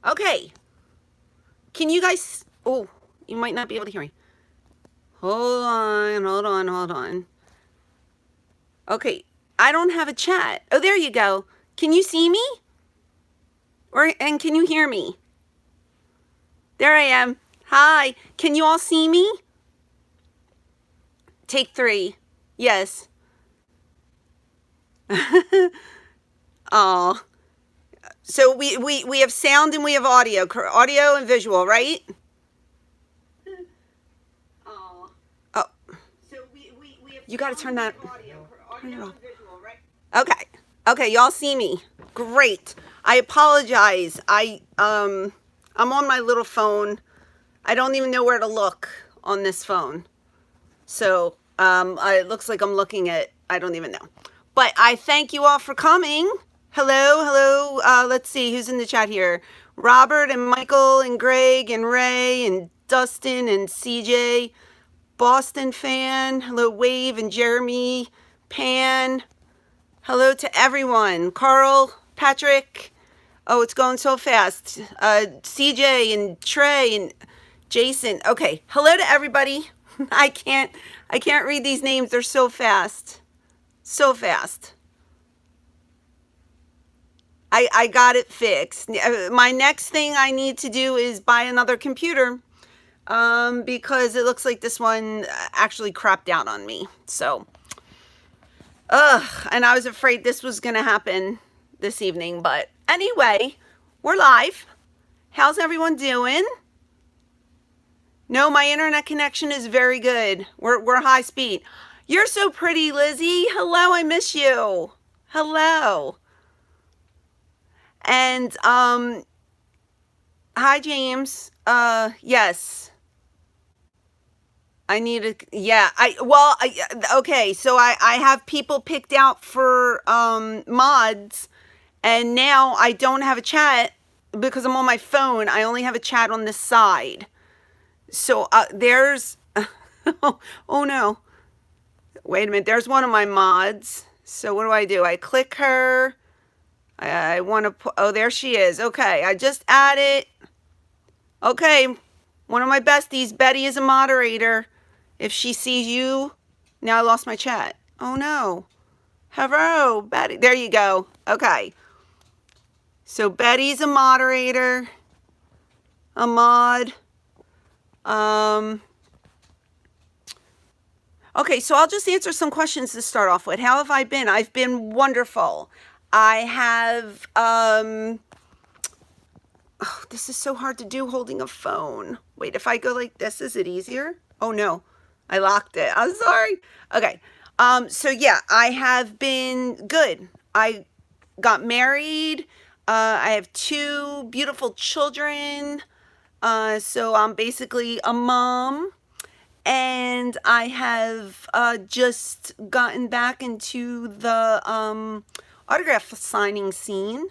Okay. Can you guys... Oh, you might not be able to hear me. Hold on, hold on, hold on. Okay, I don't have a chat. Oh, there you go. Can you see me? And can you hear me? There I am. Hi. Can you all see me? Take 3. Yes. Oh. So we have sound and we have audio. Audio and visual, right? Oh. Oh. So we have you got to turn that. Turn it off. Okay. Okay, y'all see me. Great. I apologize. I'm on my little phone. I don't even know where to look on this phone. So, it looks like I'm looking at, I don't even know. But I thank you all for coming. Hello, hello. Let's see who's in the chat here. Robert and Michael and Greg and Ray and Dustin and CJ. Boston fan. Hello, Wave and Jeremy. Pan. Hello to everyone. Carl, Patrick. Oh, it's going so fast. CJ and Trey and Jason. Okay. Hello to everybody. I can't read these names. They're so fast. So fast. I got it fixed. My next thing I need to do is buy another computer. Because it looks like this one actually crapped out on me. So, and I was afraid this was going to happen this evening. But anyway, we're live. How's everyone doing? No, my internet connection is very good. We're high speed. You're so pretty, Lizzie. Hello, I miss you. Hello. And hi, James. Yes. I need a, yeah, okay, so I have people picked out for mods, and now I don't have a chat because I'm on my phone. I only have a chat on this side. So there's, oh no, wait a minute, there's one of my mods. So what do? I click her. I want to put, oh, there she is. Okay, I just added. Okay, one of my besties, Betty, is a moderator. If she sees you, now I lost my chat. Oh no. Hello, Betty. There you go. Okay. So Betty's a moderator, a mod. Okay, so I'll just answer some questions to start off with. How have I been? I've been wonderful. I have, oh, this is so hard to do holding a phone. Wait, if I go like this, is it easier? Oh no, I locked it. I'm sorry. Okay. So yeah, I have been good. I got married. I have 2 beautiful children. So I'm basically a mom. And I have just gotten back into the autograph signing scene.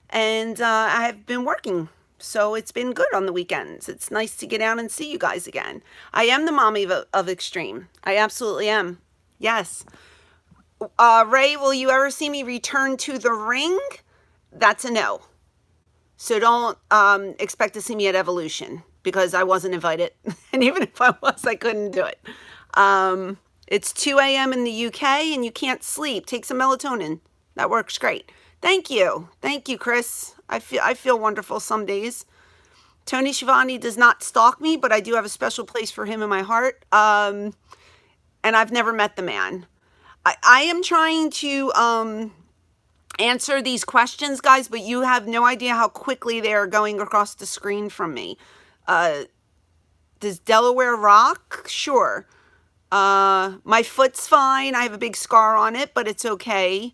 And I have been working. So it's been good on the weekends. It's nice to get out and see you guys again. I am the mommy of Extreme. I absolutely am. Yes. Ray, will you ever see me return to the ring? That's a no. So don't expect to see me at Evolution because I wasn't invited. And even if I was, I couldn't do it. It's 2 a.m. in the UK and you can't sleep. Take some melatonin. That works great. Thank you. Thank you, Chris. I feel wonderful some days. Tony Schiavone does not stalk me, but I do have a special place for him in my heart. And I've never met the man. I am trying to answer these questions, guys, but you have no idea how quickly they are going across the screen from me. Does Delaware rock? Sure. My foot's fine. I have a big scar on it, but it's okay.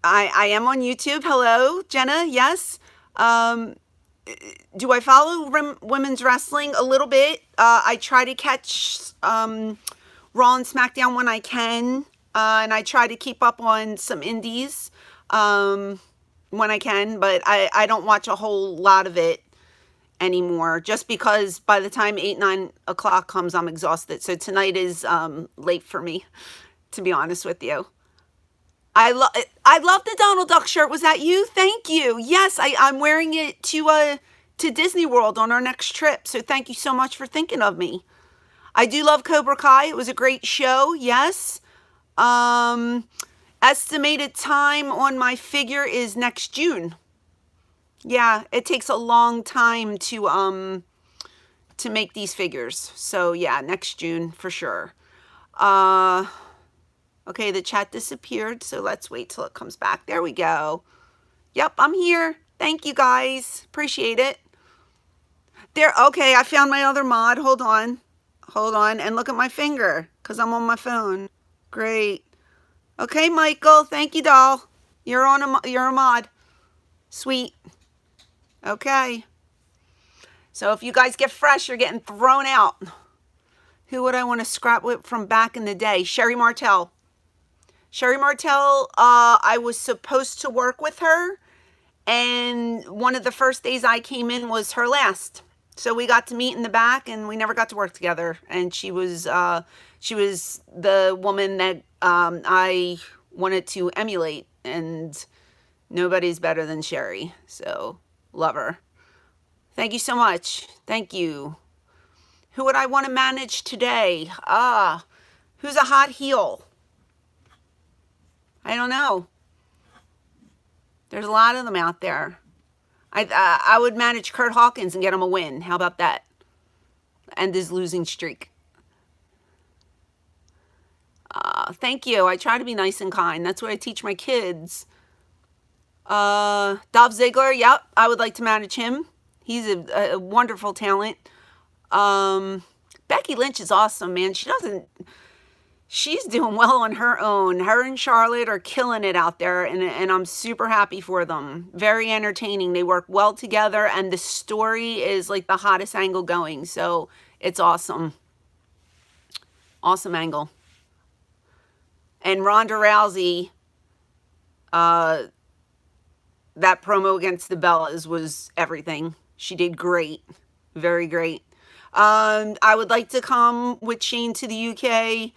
I am on YouTube. Hello, Jenna. Yes. Do I follow women's wrestling? A little bit. I try to catch Raw and SmackDown when I can. And I try to keep up on some indies when I can. But I don't watch a whole lot of it anymore. Just because by the time 8, 9 o'clock comes, I'm exhausted. So tonight is late for me, to be honest with you. I love the Donald Duck shirt. Was that you? Thank you. Yes, I'm wearing it to Disney World on our next trip. So thank you so much for thinking of me. I do love Cobra Kai. It was a great show. Yes. Estimated time on my figure is next June. Yeah, it takes a long time to make these figures. So yeah, next June for sure. Okay, the chat disappeared, so let's wait till it comes back. There we go. Yep, I'm here. Thank you guys. Appreciate it. There, okay, I found my other mod. Hold on. Hold on, and look at my finger, because I'm on my phone. Great. Okay, Michael, thank you, doll. You're a mod. Sweet. Okay. So if you guys get fresh, you're getting thrown out. Who would I want to scrap with from back in the day? Sherry Martell. Sherry Martell, I was supposed to work with her, and one of the first days I came in was her last. So we got to meet in the back, and we never got to work together. And she was the woman that I wanted to emulate, and nobody's better than Sherry. So love her. Thank you so much. Thank you. Who would I want to manage today? Who's a hot heel? I don't know. There's a lot of them out there. I would manage Kurt Hawkins and get him a win. How about that? End his losing streak. Thank you. I try to be nice and kind. That's what I teach my kids. Dolph Ziggler. Yep, I would like to manage him. He's a wonderful talent. Becky Lynch is awesome, man. She's doing well on her own. Her and Charlotte are killing it out there, and I'm super happy for them. Very entertaining. They work well together, and the story is like the hottest angle going, so it's awesome. Awesome angle. And Ronda Rousey, that promo against the Bellas was everything. She did great. Very great. I would like to come with Shane to the UK,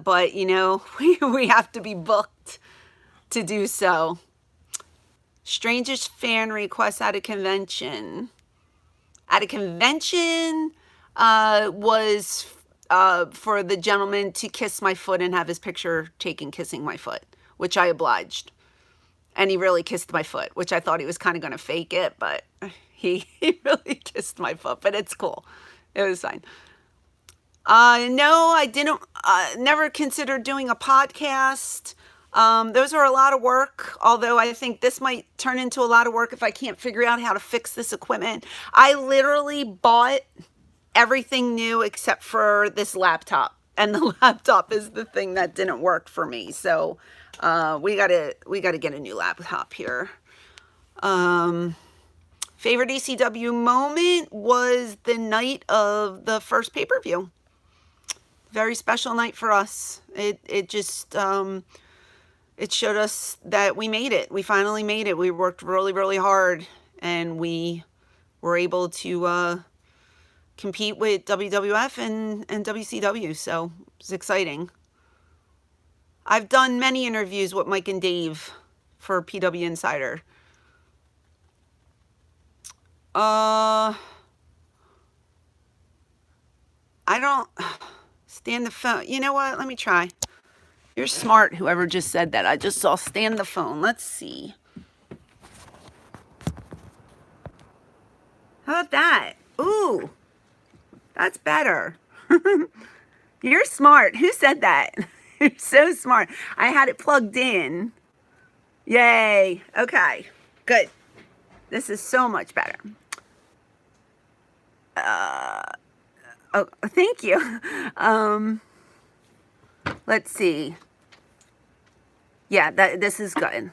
but, you know, we have to be booked to do so. Strangest fan request at a convention. At a convention was for the gentleman to kiss my foot and have his picture taken kissing my foot, which I obliged. And he really kissed my foot, which I thought he was kind of going to fake it, but he really kissed my foot, but it's cool. It was fine. No, I didn't, never considered doing a podcast. Those are a lot of work, although I think this might turn into a lot of work if I can't figure out how to fix this equipment. I literally bought everything new except for this laptop, and the laptop is the thing that didn't work for me. So, we gotta get a new laptop here. Favorite ECW moment was the night of the first pay-per-view. Very special night for us. It just, it showed us that we made it. We finally made it. We worked really, really hard, and we were able to compete with WWF and WCW. So it's exciting. I've done many interviews with Mike and Dave for PW Insider. I don't stand the phone. You know what? Let me try. You're smart, whoever just said that. I just saw stand the phone. Let's see. How about that? Ooh, that's better. You're smart. Who said that? You're so smart. I had it plugged in. Yay. Okay, good. This is so much better. Oh, thank you. Let's see. Yeah, this is good.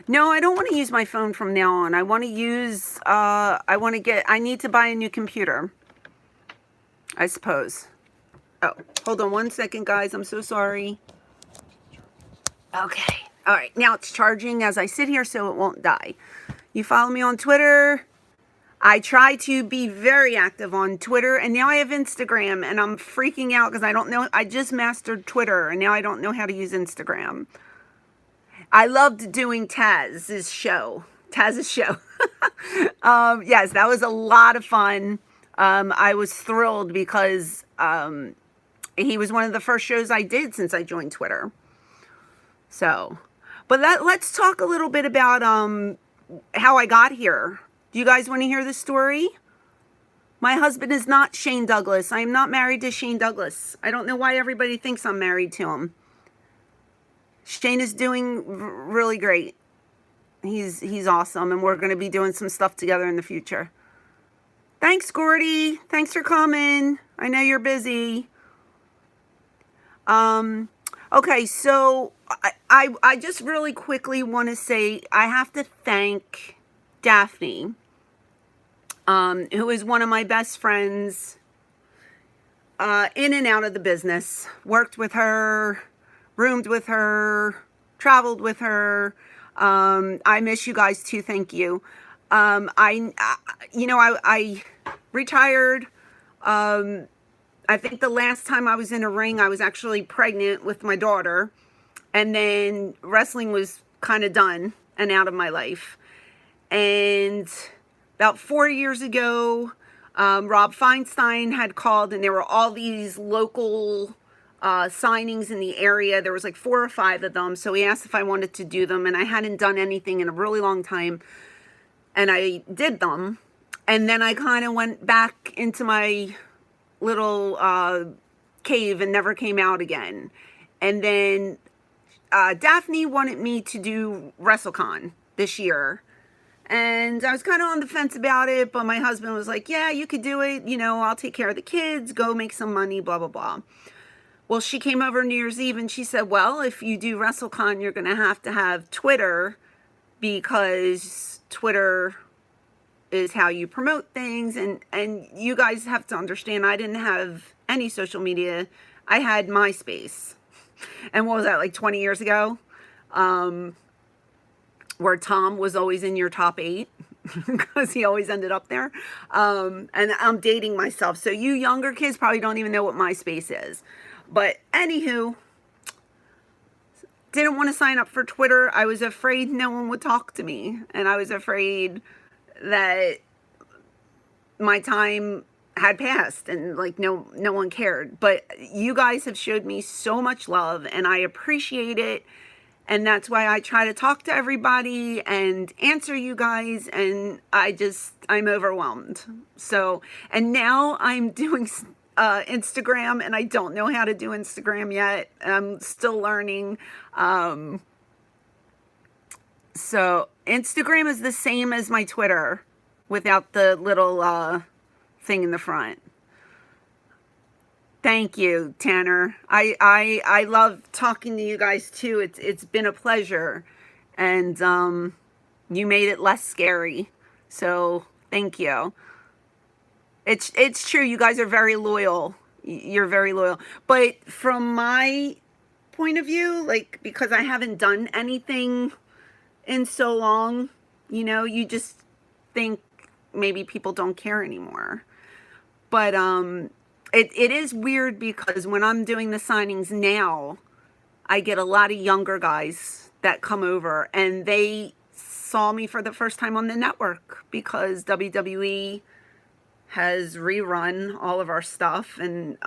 No, I don't want to use my phone from now on. I want to use, I need to buy a new computer, I suppose. Oh, hold on one second, guys. I'm so sorry. Okay. All right. Now it's charging as I sit here so it won't die. You follow me on Twitter. I try to be very active on Twitter, and now I have Instagram, and I'm freaking out because I don't know. I just mastered Twitter, and now I don't know how to use Instagram. I loved doing Taz's show. Yes, that was a lot of fun. I was thrilled because he was one of the first shows I did since I joined Twitter. So, but let's talk a little bit about how I got here. Do you guys want to hear the story? My husband is not Shane Douglas. I am not married to Shane Douglas. I don't know why everybody thinks I'm married to him. Shane is doing really great. He's awesome, and we're going to be doing some stuff together in the future. Thanks, Gordy. Thanks for coming. I know you're busy. Okay, so I just really quickly want to say I have to thank Daphne, who is one of my best friends, in and out of the business. Worked with her, roomed with her, traveled with her. I miss you guys too. Thank you. I retired. I think the last time I was in a ring, I was actually pregnant with my daughter, and then wrestling was kind of done and out of my life. And about 4 years ago, Rob Feinstein had called, and there were all these local signings in the area. There was like 4 or 5 of them. So he asked if I wanted to do them, and I hadn't done anything in a really long time. And I did them. And then I kind of went back into my little cave and never came out again. And then Daphne wanted me to do WrestleCon this year. And I was kind of on the fence about it, but my husband was like, yeah, you could do it. You know, I'll take care of the kids, go make some money, blah, blah, blah. Well, she came over New Year's Eve and she said, well, if you do WrestleCon, you're going to have Twitter, because Twitter is how you promote things. And you guys have to understand, I didn't have any social media. I had MySpace. And what was that, like 20 years ago? Where Tom was always in your top 8 because he always ended up there. And I'm dating myself. So you younger kids probably don't even know what MySpace is. But anywho, didn't want to sign up for Twitter. I was afraid no one would talk to me. And I was afraid that my time had passed and like no one cared. But you guys have showed me so much love, and I appreciate it. And that's why I try to talk to everybody and answer you guys. And I'm overwhelmed. So, and now I'm doing Instagram, and I don't know how to do Instagram yet. I'm still learning. So Instagram is the same as my Twitter without the little thing in the front. Thank you, Tanner. I love talking to you guys too. It's been a pleasure, and you made it less scary. So thank you. It's true. You guys are very loyal. You're very loyal. But from my point of view, like, because I haven't done anything in so long, you just think maybe people don't care anymore. But it is weird, because when I'm doing the signings now, I get a lot of younger guys that come over, and they saw me for the first time on the network because WWE has rerun all of our stuff, and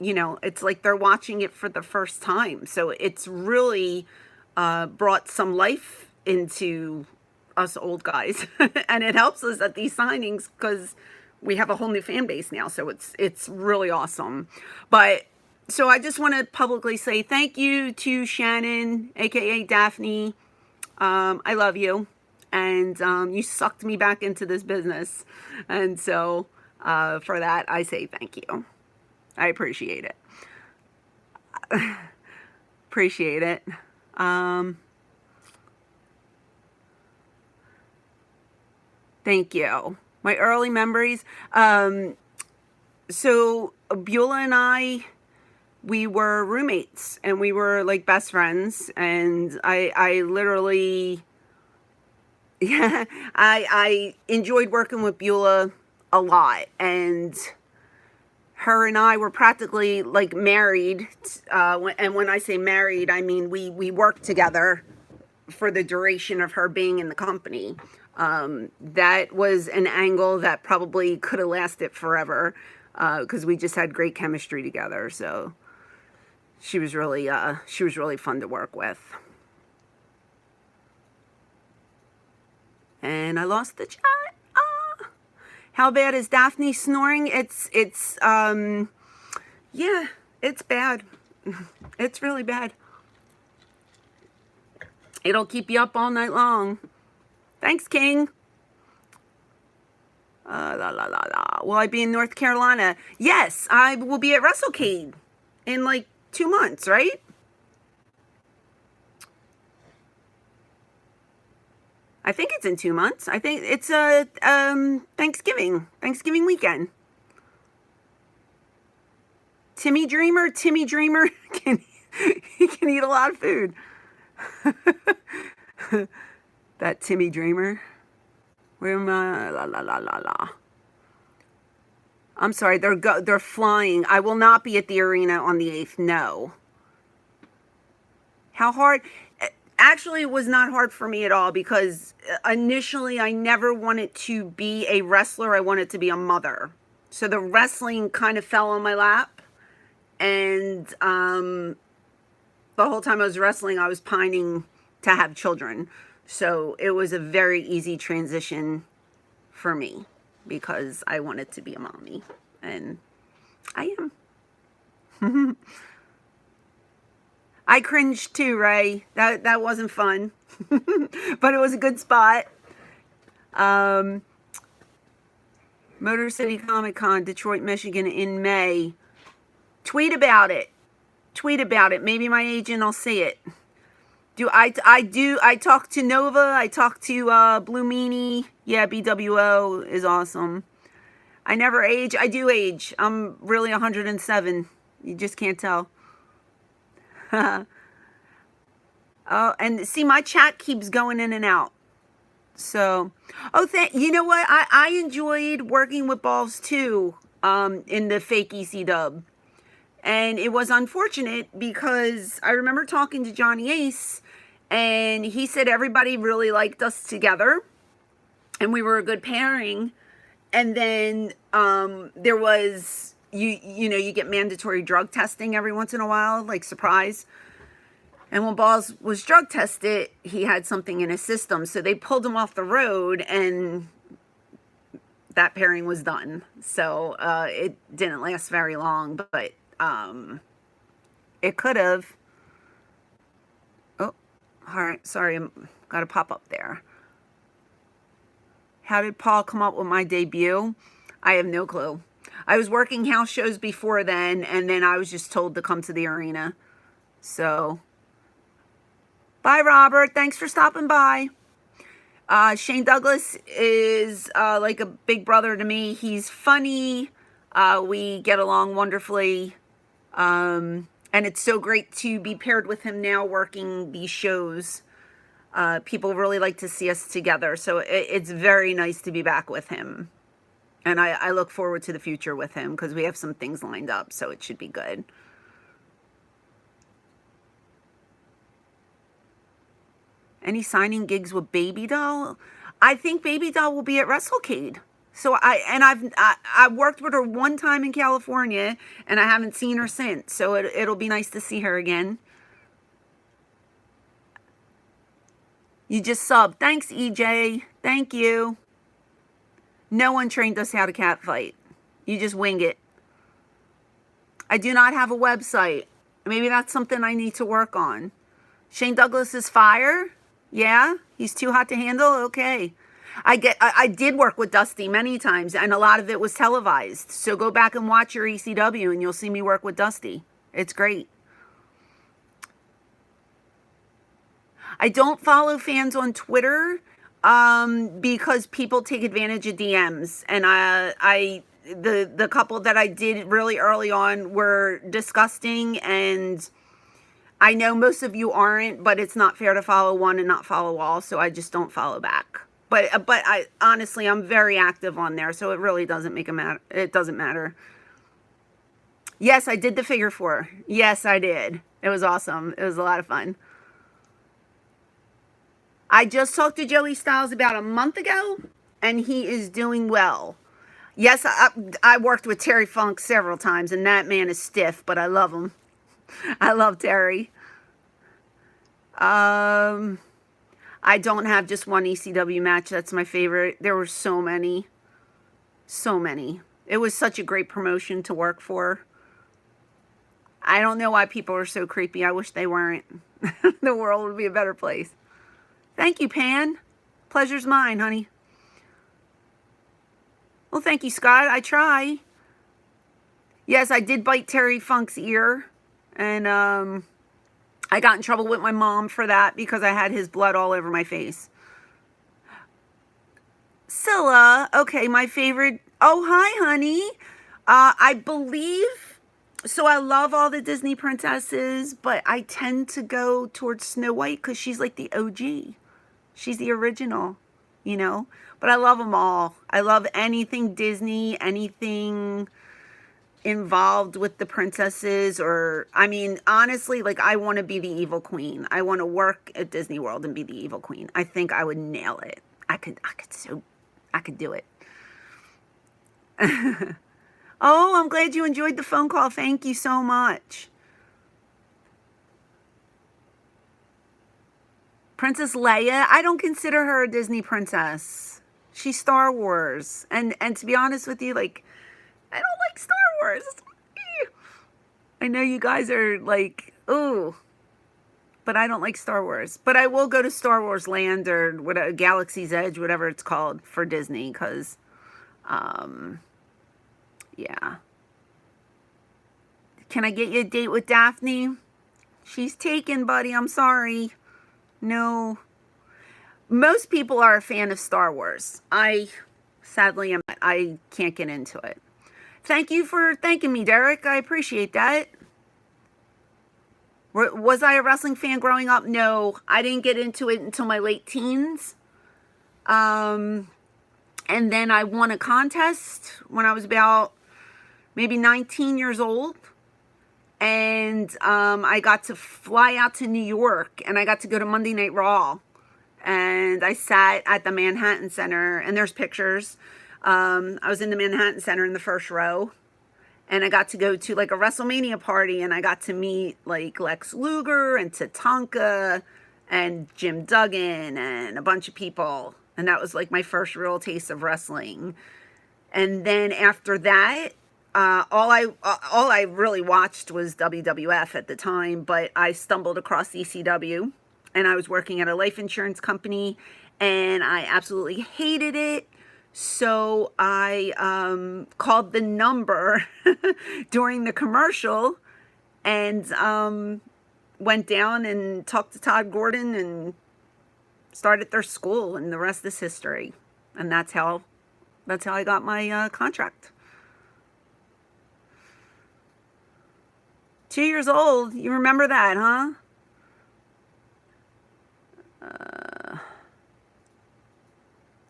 it's like they're watching it for the first time. So it's really brought some life into us old guys, and it helps us at these signings because we have a whole new fan base now. So it's really awesome. But so I just want to publicly say thank you to Shannon, aka Daphne. I love you, and you sucked me back into this business, and so for that I say thank you. I appreciate it. Appreciate it. Thank you. My early memories. So Beulah and I, we were roommates, and we were like best friends. And I literally, yeah, I enjoyed working with Beulah a lot. And her and I were practically like married. And when I say married, I mean we worked together for the duration of her being in the company. That was an angle that probably could have lasted forever, because we just had great chemistry together. So she was really fun to work with. And I lost the chat. How bad is Daphne snoring? Yeah, it's bad. It's really bad. It'll keep you up all night long. Thanks, King. Will I be in North Carolina? Yes, I will be at WrestleCade in like 2 months, right? I think it's in 2 months. I think it's Thanksgiving weekend. Timmy Dreamer can he can eat a lot of food. That Timmy Dreamer. Where am I? La. I'm sorry, they're flying. I will not be at the arena on the 8th. No. How hard? Actually, it was not hard for me at all, because initially I never wanted to be a wrestler. I wanted to be a mother. So the wrestling kind of fell on my lap. And the whole time I was wrestling, I was pining to have children. So it was a very easy transition for me, because I wanted to be a mommy. And I am. I cringed too, Ray. That wasn't fun. But it was a good spot. Motor City Comic Con, Detroit, Michigan in May. Tweet about it. Maybe my agent will see it. I talk to Nova. I talk to Blue Meanie. Yeah, BWO is awesome. I never age. I do age. I'm really 107. You just can't tell. Oh, and see, my chat keeps going in and out. So, you know what? I enjoyed working with Balls too, in the fake EC dub. And it was unfortunate, because I remember talking to Johnny Ace, and he said everybody really liked us together, and we were a good pairing. And then there was, you get mandatory drug testing every once in a while, like surprise. And when Balls was drug tested, he had something in his system. So they pulled him off the road, and that pairing was done. So it didn't last very long, but it could have. Oh, all right. Sorry, got a pop up there. How did Paul come up with my debut? I have no clue. I was working house shows before then, and then I was just told to come to the arena. So, bye, Robert. Thanks for stopping by. Shane Douglas is like a big brother to me. He's funny. We get along wonderfully. And it's so great to be paired with him now working these shows. People really like to see us together. So it's very nice to be back with him. And I look forward to the future with him, because we have some things lined up. So it should be good. Any signing gigs with Baby Doll? I think Baby Doll will be at WrestleCade. So I've worked with her one time in California, and I haven't seen her since. So it'll be nice to see her again. You just subbed. Thanks, EJ. Thank you. No one trained us how to catfight. You just wing it. I do not have a website. Maybe that's something I need to work on. Shane Douglas is fire. Yeah, he's too hot to handle. Okay. I did work with Dusty many times, and a lot of it was televised. So go back and watch your ECW, and you'll see me work with Dusty. It's great. I don't follow fans on Twitter because people take advantage of DMs, and the couple that I did really early on were disgusting, and I know most of you aren't, but it's not fair to follow one and not follow all, so I just don't follow back. But honestly, I'm very active on there, so it really doesn't make a matter. It doesn't matter. Yes, I did the figure 4. Yes, I did. It was awesome. It was a lot of fun. I just talked to Joey Styles about a month ago, and he is doing well. Yes, I worked with Terry Funk several times, and that man is stiff, but I love him. I love Terry. Um, I don't have just one ECW match. That's my favorite. There were so many. So many. It was such a great promotion to work for. I don't know why people are so creepy. I wish they weren't. The world would be a better place. Thank you, Pan. Pleasure's mine, honey. Well, thank you, Scott. I try. Yes, I did bite Terry Funk's ear. And I got in trouble with my mom for that because I had his blood all over my face. Scylla. Okay, my favorite. Oh, hi, honey. I believe... So I love all the Disney princesses, but I tend to go towards Snow White because she's like the OG. She's the original, you know? But I love them all. I love anything Disney, anything involved with the princesses, or, I mean, honestly, like, I want to be the evil queen. I want to work at Disney World and be the evil queen. I think I would nail it. I could do it. Oh, I'm glad you enjoyed the phone call. Thank you so much. Princess Leia, I don't consider her a Disney princess. She's Star Wars. And to be honest with you, like, I don't like Star Wars. I know you guys are like, ooh, but I don't like Star Wars. But I will go to Star Wars Land or whatever, Galaxy's Edge, whatever it's called, for Disney, because, yeah. Can I get you a date with Daphne? She's taken, buddy. I'm sorry. No. Most people are a fan of Star Wars. I sadly am. I can't get into it. Thank you for thanking me, Derek. I appreciate that. Was I a wrestling fan growing up? No. I didn't get into it until my late teens. And then I won a contest when I was about maybe 19 years old. And I got to fly out to New York, and I got to go to Monday Night Raw. And I sat at the Manhattan Center, and there's pictures. I was in the Manhattan Center in the first row, and I got to go to like a WrestleMania party, and I got to meet like Lex Luger and Tatanka and Jim Duggan and a bunch of people. And that was like my first real taste of wrestling. And then after that, all I really watched was WWF at the time, but I stumbled across ECW, and I was working at a life insurance company, and I absolutely hated it. So I called the number during the commercial and went down and talked to Todd Gordon and started their school, and the rest is history. And that's how I got my contract. 2 years old. You remember that, huh?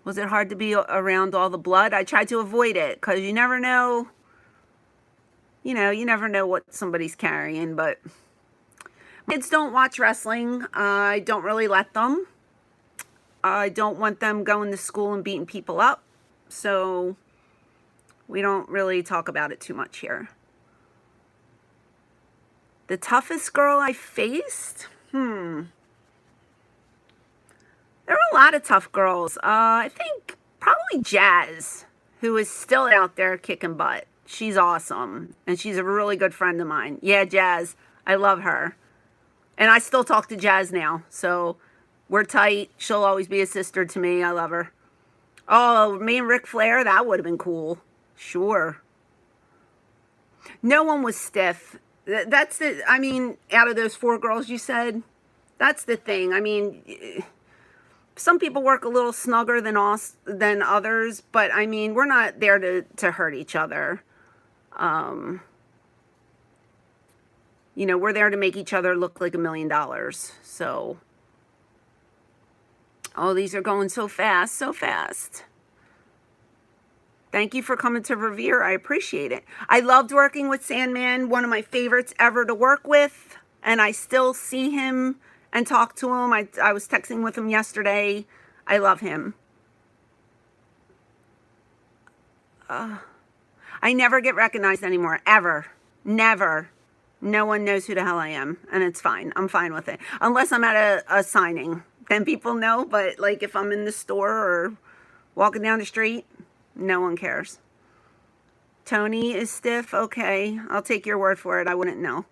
Was it hard to be around all the blood? I tried to avoid it because you never know. You know, you never know what somebody's carrying. But kids don't watch wrestling. I don't really let them. I don't want them going to school and beating people up. So we don't really talk about it too much here. The toughest girl I faced? There were a lot of tough girls. I think probably Jazz, who is still out there kicking butt. She's awesome. And she's a really good friend of mine. Yeah, Jazz. I love her. And I still talk to Jazz now. So we're tight. She'll always be a sister to me. I love her. Oh, me and Ric Flair? That would have been cool. Sure. No one was stiff. That's the, I mean, out of those 4 girls you said, that's the thing. I mean, some people work a little snugger than others, but I mean, we're not there to hurt each other. You know, we're there to make each other look like $1 million. So, oh, these are going so fast, so fast. Thank you for coming to Revere. I appreciate it. I loved working with Sandman, one of my favorites ever to work with. And I still see him and talk to him. I was texting with him yesterday. I love him. I never get recognized anymore, ever. Never. No one knows who the hell I am, and it's fine. I'm fine with it. Unless I'm at a signing. Then people know, but like if I'm in the store or walking down the street, no one cares. Tony is stiff. Okay, I'll take your word for it. I wouldn't know.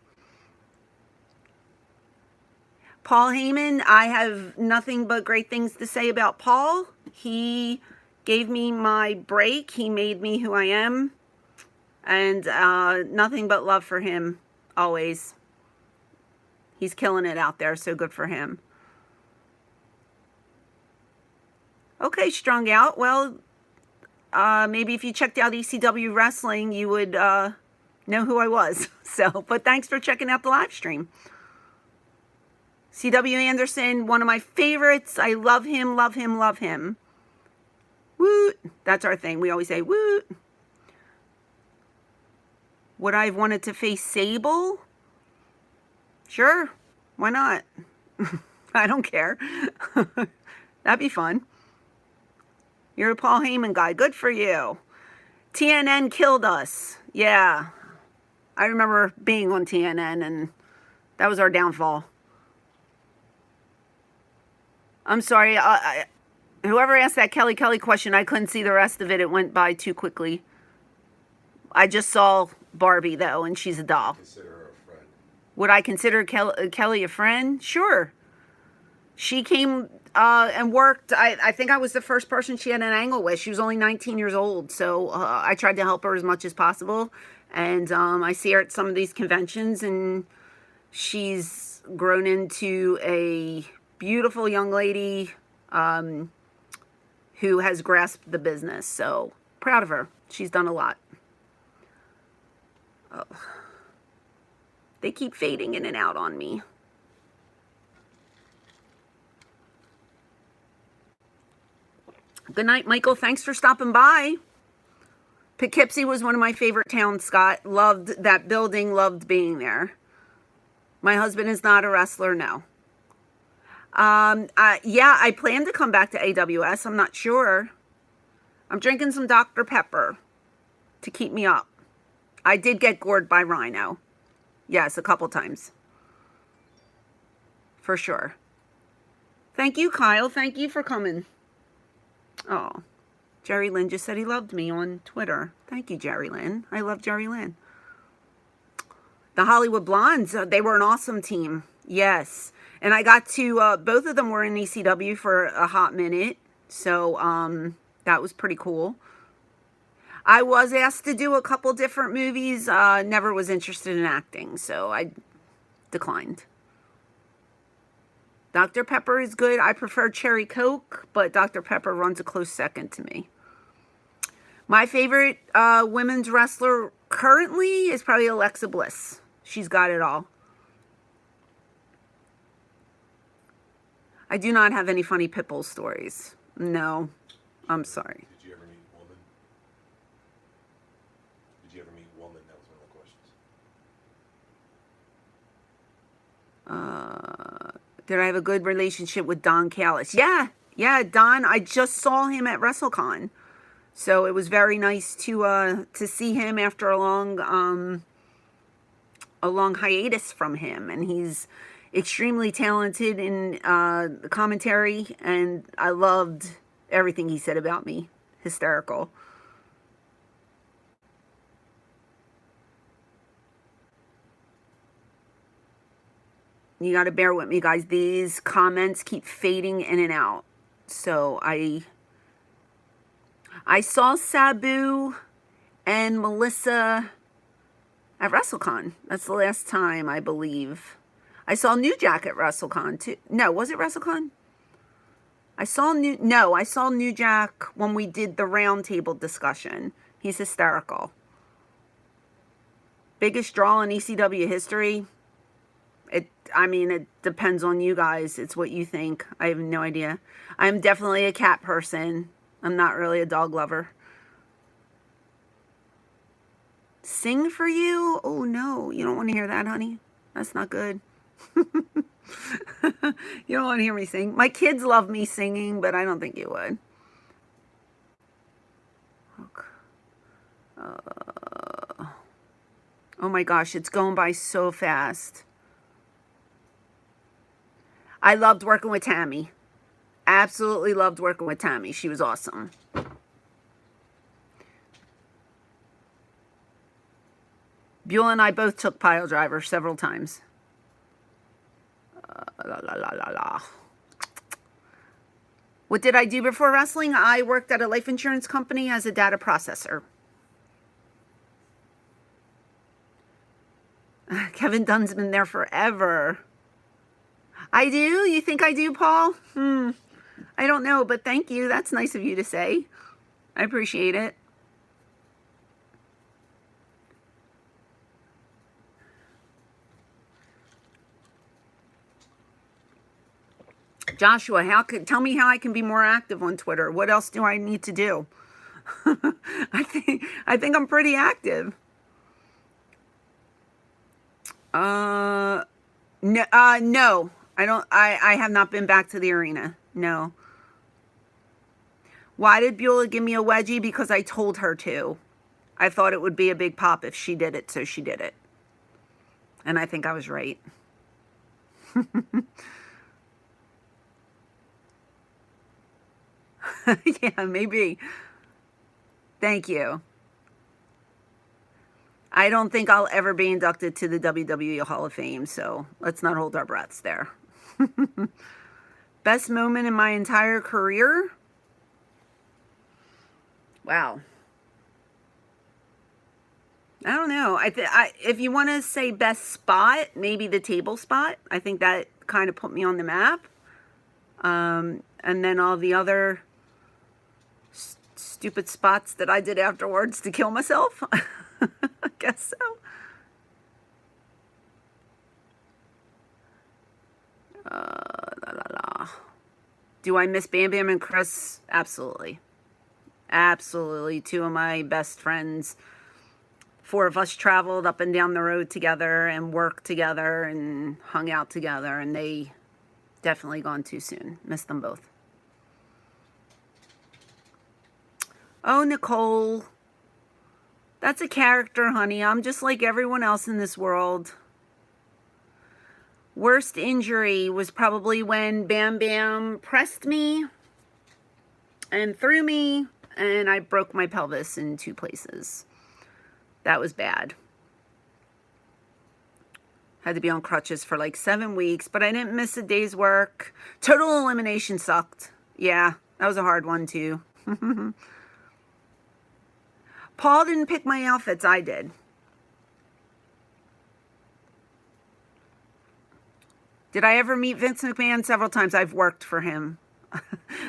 Paul Heyman, I have nothing but great things to say about Paul. He gave me my break. He made me who I am. And nothing but love for him, always. He's killing it out there, so good for him. Okay, Strung Out. Well, maybe if you checked out ECW Wrestling, you would know who I was. So, but thanks for checking out the live stream. C.W. Anderson, one of my favorites. I love him, love him, love him. Woot. That's our thing. We always say woot. Would I have wanted to face Sable? Sure. Why not? I don't care. That'd be fun. You're a Paul Heyman guy. Good for you. TNN killed us. Yeah. I remember being on TNN, and that was our downfall. I'm sorry. Whoever asked that Kelly question, I couldn't see the rest of it. It went by too quickly. I just saw Barbie, though, and she's a doll. Consider her a friend. Would I consider Kelly a friend? Sure. She came and worked. I think I was the first person she had an angle with. She was only 19 years old, so I tried to help her as much as possible. And I see her at some of these conventions, and she's grown into a beautiful young lady who has grasped the business. So proud of her. She's done a lot. Oh. They keep fading in and out on me. Good night, Michael. Thanks for stopping by. Poughkeepsie was one of my favorite towns, Scott. Loved that building, loved being there. My husband is not a wrestler, no. Yeah, I plan to come back to AWS. I'm not sure. I'm drinking some Dr. Pepper to keep me up. I did get gored by Rhino. Yes, a couple times. For sure. Thank you, Kyle. Thank you for coming. Oh, Jerry Lynn just said he loved me on Twitter. Thank you, Jerry Lynn. I love Jerry Lynn. The Hollywood Blondes, they were an awesome team. Yes. And I got to, both of them were in ECW for a hot minute. So that was pretty cool. I was asked to do a couple different movies. Never was interested in acting, so I declined. Dr. Pepper is good. I prefer Cherry Coke, but Dr. Pepper runs a close second to me. My favorite women's wrestler currently is probably Alexa Bliss. She's got it all. I do not have any funny Pitbull stories. No, I'm sorry. Did you ever meet a woman? Did you ever meet a woman? That was one of the questions. Did I have a good relationship with Don Callis? Yeah, Don. I just saw him at WrestleCon, so it was very nice to see him after a long hiatus from him, and he's extremely talented in the commentary, and I loved everything he said about me. Hysterical. You got to bear with me, guys. These comments keep fading in and out. So I saw Sabu and Melissa at WrestleCon. That's the last time, I believe. I saw New Jack at WrestleCon too. No, was it WrestleCon? I saw New Jack when we did the roundtable discussion. He's hysterical. Biggest draw in ECW history. It depends on you guys. It's what you think. I have no idea. I'm definitely a cat person. I'm not really a dog lover. Sing for you? Oh, no. You don't want to hear that, honey. That's not good. You don't want to hear me sing. My kids love me singing, but I don't think you would. Okay. Oh my gosh, it's going by so fast. I loved working with Tammy. Absolutely loved working with Tammy. She was awesome. Beulah and I both took pile driver several times. La la la la la. What did I do before wrestling? I worked at a life insurance company as a data processor. Kevin Dunn's been there forever. I do? You think I do, Paul? I don't know, but thank you. That's nice of you to say. I appreciate it. Joshua, tell me how I can be more active on Twitter. What else do I need to do? I think I'm pretty active. No, no, I don't. I have not been back to the arena. No. Why did Beulah give me a wedgie? Because I told her to. I thought it would be a big pop if she did it, so she did it. And I think I was right. Yeah, maybe. Thank you. I don't think I'll ever be inducted to the WWE Hall of Fame, so let's not hold our breaths there. Best moment in my entire career? Wow. I don't know. If you want to say best spot, maybe the table spot. I think that kind of put me on the map. And then all the other stupid spots that I did afterwards to kill myself. I guess so. La, la, la. Do I miss Bam Bam and Chris? Absolutely. Absolutely. Two of my best friends. 4 of us traveled up and down the road together and worked together and hung out together, and they definitely gone too soon. Miss them both. Oh, Nicole. That's a character, honey. I'm just like everyone else in this world. Worst injury was probably when Bam Bam pressed me and threw me, and I broke my pelvis in 2 places. That was bad. Had to be on crutches for like 7 weeks, but I didn't miss a day's work. Total elimination sucked. Yeah, that was a hard one too. Paul didn't pick my outfits, I did. Did I ever meet Vince McMahon? Several times. I've worked for him.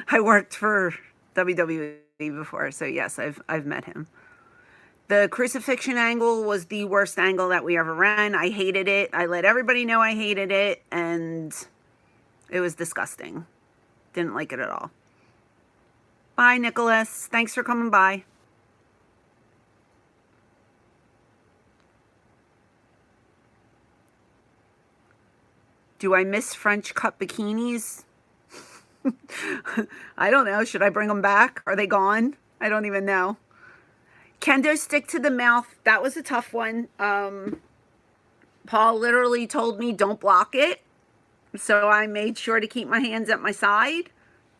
I worked for WWE before, so yes, I've met him. The crucifixion angle was the worst angle that we ever ran. I hated it. I let everybody know I hated it, and it was disgusting. Didn't like it at all. Bye, Nicholas. Thanks for coming by. Do I miss French cut bikinis? I don't know. Should I bring them back? Are they gone? I don't even know. Kendo stick to the mouth. That was a tough one. Paul literally told me don't block it. So I made sure to keep my hands at my side.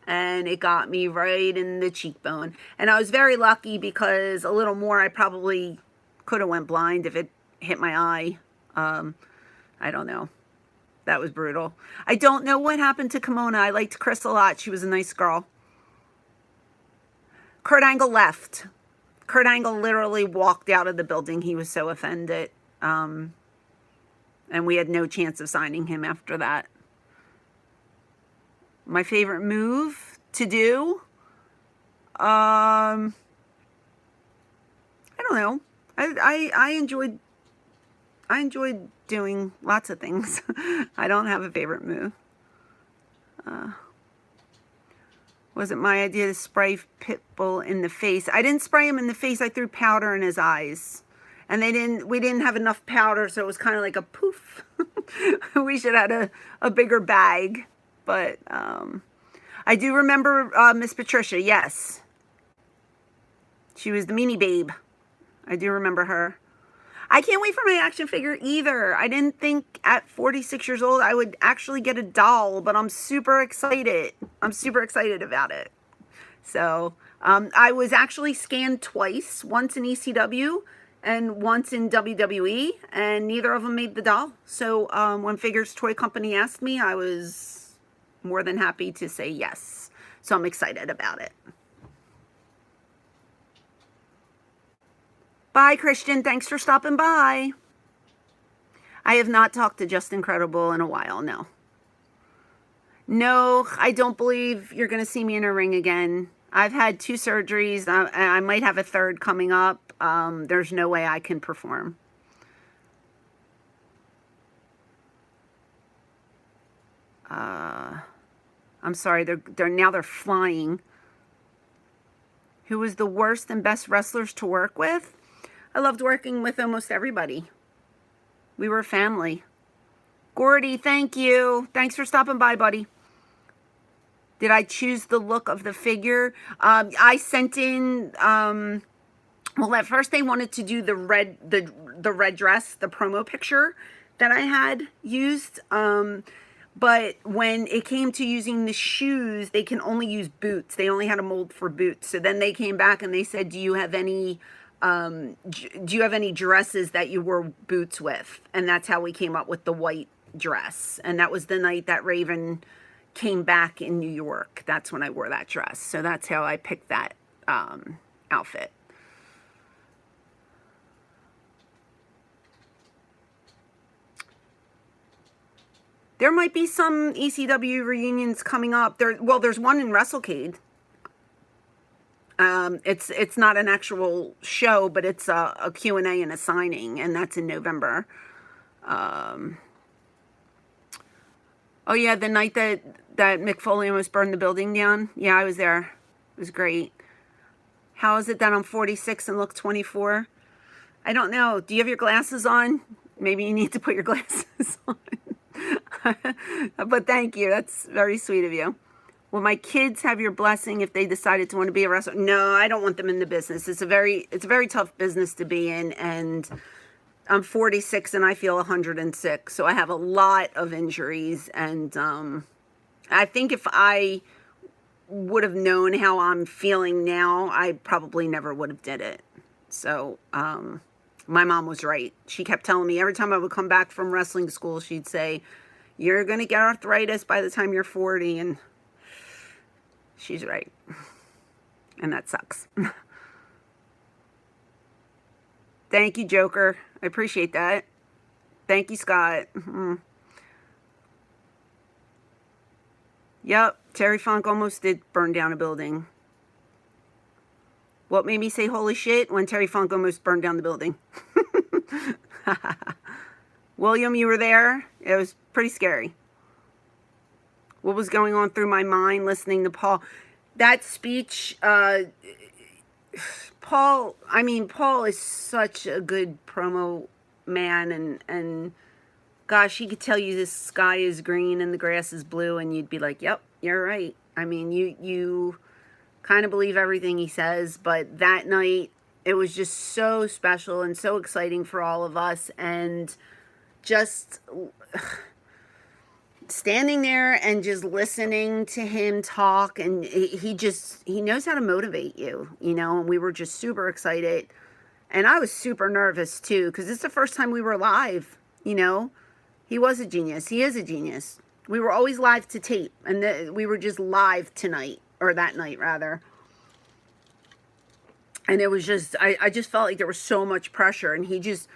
And it got me right in the cheekbone. And I was very lucky because a little more I probably could have went blind if it hit my eye. I don't know. That was brutal. I don't know what happened to Kimona. I liked Chris a lot. She was a nice girl. Kurt Angle left. Kurt Angle literally walked out of the building. He was so offended. And we had no chance of signing him after that. My favorite move to do? I don't know. I enjoyed doing lots of things. I don't have a favorite move. Was it my idea to spray Pitbull in the face? I didn't spray him in the face. I threw powder in his eyes. And we didn't have enough powder, so it was kind of like a poof. We should have had a bigger bag. But I do remember Miss Patricia, yes. She was the meanie babe. I do remember her. I can't wait for my action figure either. I didn't think at 46 years old I would actually get a doll, but I'm super excited. I'm super excited about it. So I was actually scanned twice, once in ECW and once in WWE, and neither of them made the doll. So when Figures Toy Company asked me, I was more than happy to say yes. So I'm excited about it. Bye, Christian. Thanks for stopping by. I have not talked to Just Incredible in a while, no. No, I don't believe you're going to see me in a ring again. I've had 2 surgeries. I might have a 3rd coming up. There's no way I can perform. I'm sorry, they're flying. Who was the worst and best wrestlers to work with? I loved working with almost everybody. We were a family. Gordy, thank you. Thanks for stopping by, buddy. Did I choose the look of the figure? I sent in, well, at first they wanted to do the red dress, the promo picture that I had used. But when it came to using the shoes, they can only use boots. They only had a mold for boots. So then they came back and they said, do you have any dresses that you wore boots with? And that's how we came up with the white dress. And that was the night that Raven came back in New York. That's when I wore that dress. So that's how I picked that outfit. There might be some ECW reunions coming up. There's one in WrestleCade. It's not an actual show, but it's a Q&A and a signing, and that's in November. Oh yeah, the night that Mick Foley almost burned the building down. Yeah, I was there. It was great. How is it that I'm 46 and look 24? I don't know. Do you have your glasses on? Maybe you need to put your glasses on. But thank you. That's very sweet of you. Will my kids have your blessing if they decided to want to be a wrestler? No, I don't want them in the business. It's a very tough business to be in, and I'm 46 and I feel 106. So I have a lot of injuries, and I think if I would have known how I'm feeling now, I probably never would have did it. So my mom was right. She kept telling me every time I would come back from wrestling school, she'd say, you're going to get arthritis by the time you're 40. And she's right. And that sucks. Thank you, Joker. I appreciate that. Thank you, Scott. Yep, Terry Funk almost did burn down a building. What made me say holy shit? When Terry Funk almost burned down the building. William, you were there? It was pretty scary. What was going on through my mind listening to Paul? That speech, Paul is such a good promo man, and gosh, he could tell you the sky is green and the grass is blue, and you'd be like, yep, you're right. I mean, you kind of believe everything he says, but that night, it was just so special and so exciting for all of us, and just standing there and just listening to him talk, and he knows how to motivate you, and we were just super excited, and I was super nervous too, because it's the first time we were live. He was a genius. He is a genius. We were always live to tape, and we were just live tonight, or that night rather. And it was just, I just felt like there was so much pressure, and he just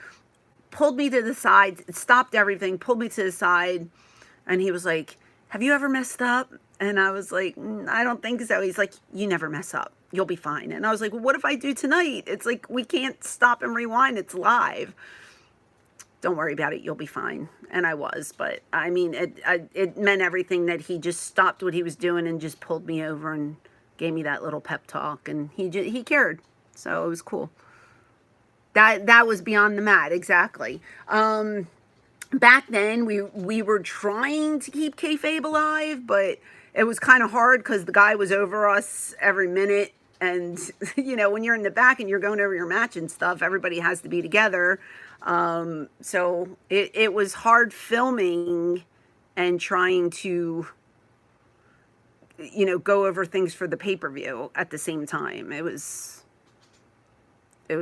pulled me to the side, stopped everything, pulled me to the side, and he was like, have you ever messed up? And I was like, I don't think so. He's like, you never mess up. You'll be fine. And I was like, well, what if I do tonight? It's like, we can't stop and rewind. It's live. Don't worry about it. You'll be fine. And I was, but I mean, it meant everything that he just stopped what he was doing and just pulled me over and gave me that little pep talk. And he cared. So it was cool. That was beyond the mat, exactly. Back then we were trying to keep kayfabe alive, but it was kind of hard because the guy was over us every minute. And when you're in the back and you're going over your match and stuff, everybody has to be together. So it was hard filming and trying to go over things for the pay-per-view at the same time. It was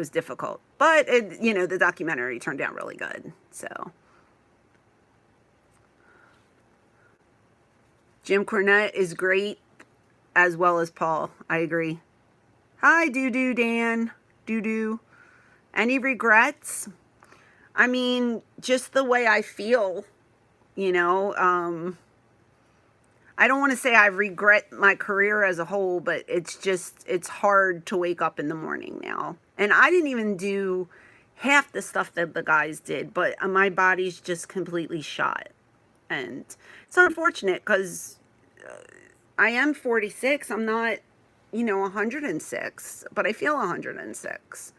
difficult, but the documentary turned out really good. So Jim Cornette is great, as well as Paul. I agree. Hi, doo-doo, Dan. Doo-doo. Any regrets? I mean, just the way I feel, I don't want to say I regret my career as a whole, but it's hard to wake up in the morning now. And I didn't even do half the stuff that the guys did, but my body's just completely shot. And it's unfortunate because I am 46. I'm not, 106, but I feel 106.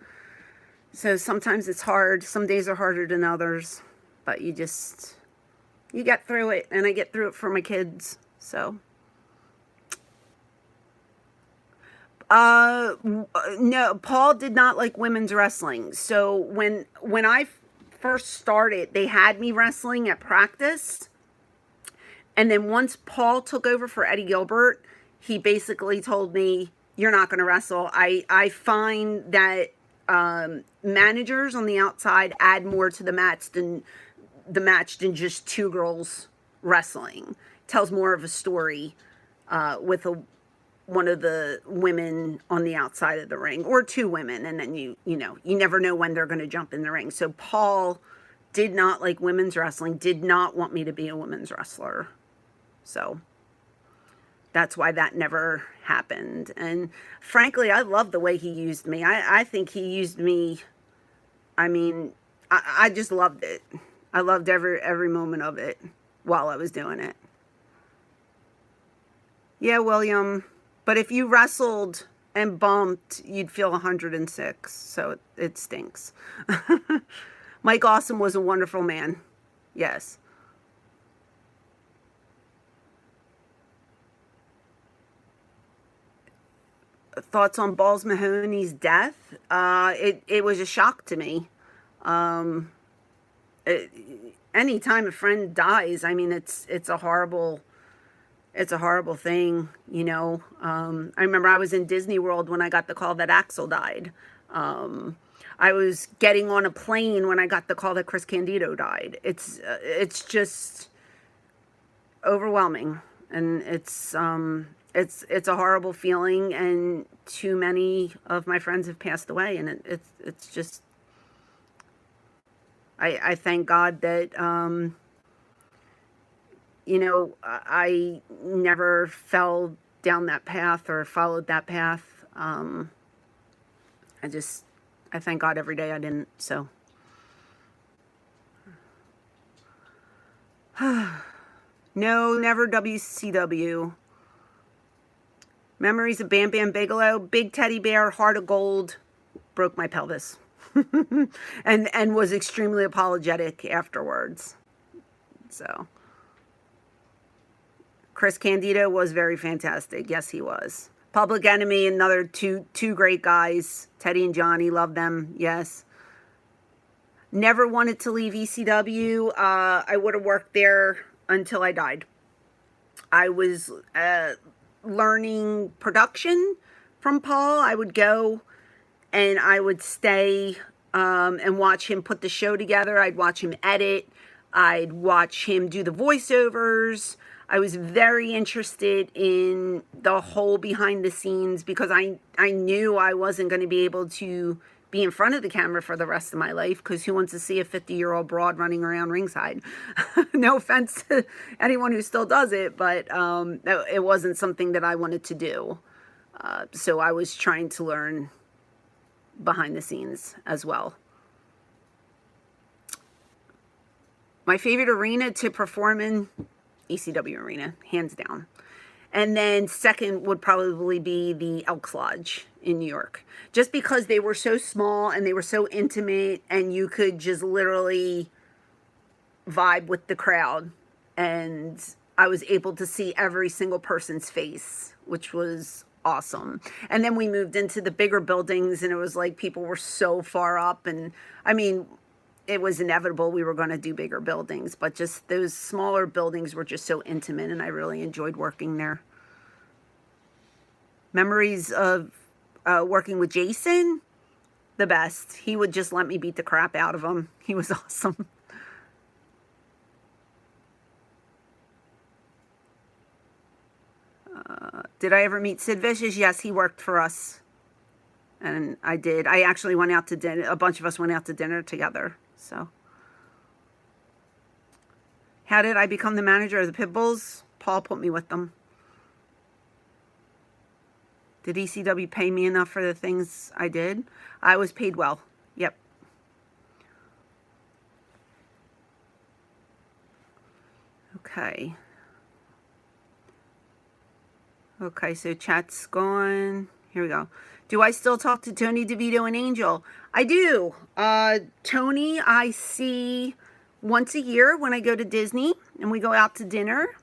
So sometimes it's hard. Some days are harder than others, but you get through it, and I get through it for my kids. So, no, Paul did not like women's wrestling. So when I first started, they had me wrestling at practice. And then once Paul took over for Eddie Gilbert, he basically told me, "You're not going to wrestle." I find that managers on the outside add more to the match than just two girls wrestling. Tells more of a story with one of the women on the outside of the ring, or two women, and then you never know when they're going to jump in the ring. So Paul did not like women's wrestling, did not want me to be a women's wrestler. So that's why that never happened. And frankly, I love the way he used me. I think he used me, I mean, I just loved it. I loved every moment of it while I was doing it. Yeah, William. But if you wrestled and bumped, you'd feel 106. So it stinks. Mike Awesome was a wonderful man. Yes. Thoughts on Balls Mahoney's death? It was a shock to me. Anytime a friend dies, I mean, it's a horrible thing, I remember I was in Disney World when I got the call that Axel died. I was getting on a plane when I got the call that Chris Candido died. It's just overwhelming, and it's a horrible feeling, and too many of my friends have passed away, and it's just, I thank God that I never fell down that path or followed that path. I thank God every day I didn't. So no, never WCW. Memories of Bam Bam Bigelow. Big teddy bear, heart of gold, broke my pelvis. and was extremely apologetic afterwards. So Chris Candido was very fantastic. Yes, he was. Public Enemy, another two great guys. Teddy and Johnny, love them. Yes. Never wanted to leave ECW. I would have worked there until I died. I was learning production from Paul. I would go and I would stay and watch him put the show together. I'd watch him edit. I'd watch him do the voiceovers. I was very interested in the whole behind the scenes because I knew I wasn't going to be able to be in front of the camera for the rest of my life, because who wants to see a 50-year-old broad running around ringside? No offense to anyone who still does it, but it wasn't something that I wanted to do. So I was trying to learn behind the scenes as well. My favorite arena to perform in, ECW arena, hands down. And then second would probably be the Elks Lodge in New York, just because they were so small and they were so intimate, and you could just literally vibe with the crowd. And I was able to see every single person's face, which was awesome. And then we moved into the bigger buildings, and it was like people were so far up. And I mean, it was inevitable we were going to do bigger buildings, but just those smaller buildings were just so intimate, and I really enjoyed working there. Memories of working with Jason, the best. He would just let me beat the crap out of him. He was awesome. Did I ever meet Sid Vicious? Yes, he worked for us. And I did. I actually went out to dinner. A bunch of us went out to dinner together. So, how did I become the manager of the Pitbulls? Paul put me with them. Did ECW pay me enough for the things I did? I was paid well. Yep. Okay. Okay, so chat's gone. Here we go. Do I still talk to Tony DeVito and Angel? I do. Tony, I see once a year when I go to Disney and we go out to dinner.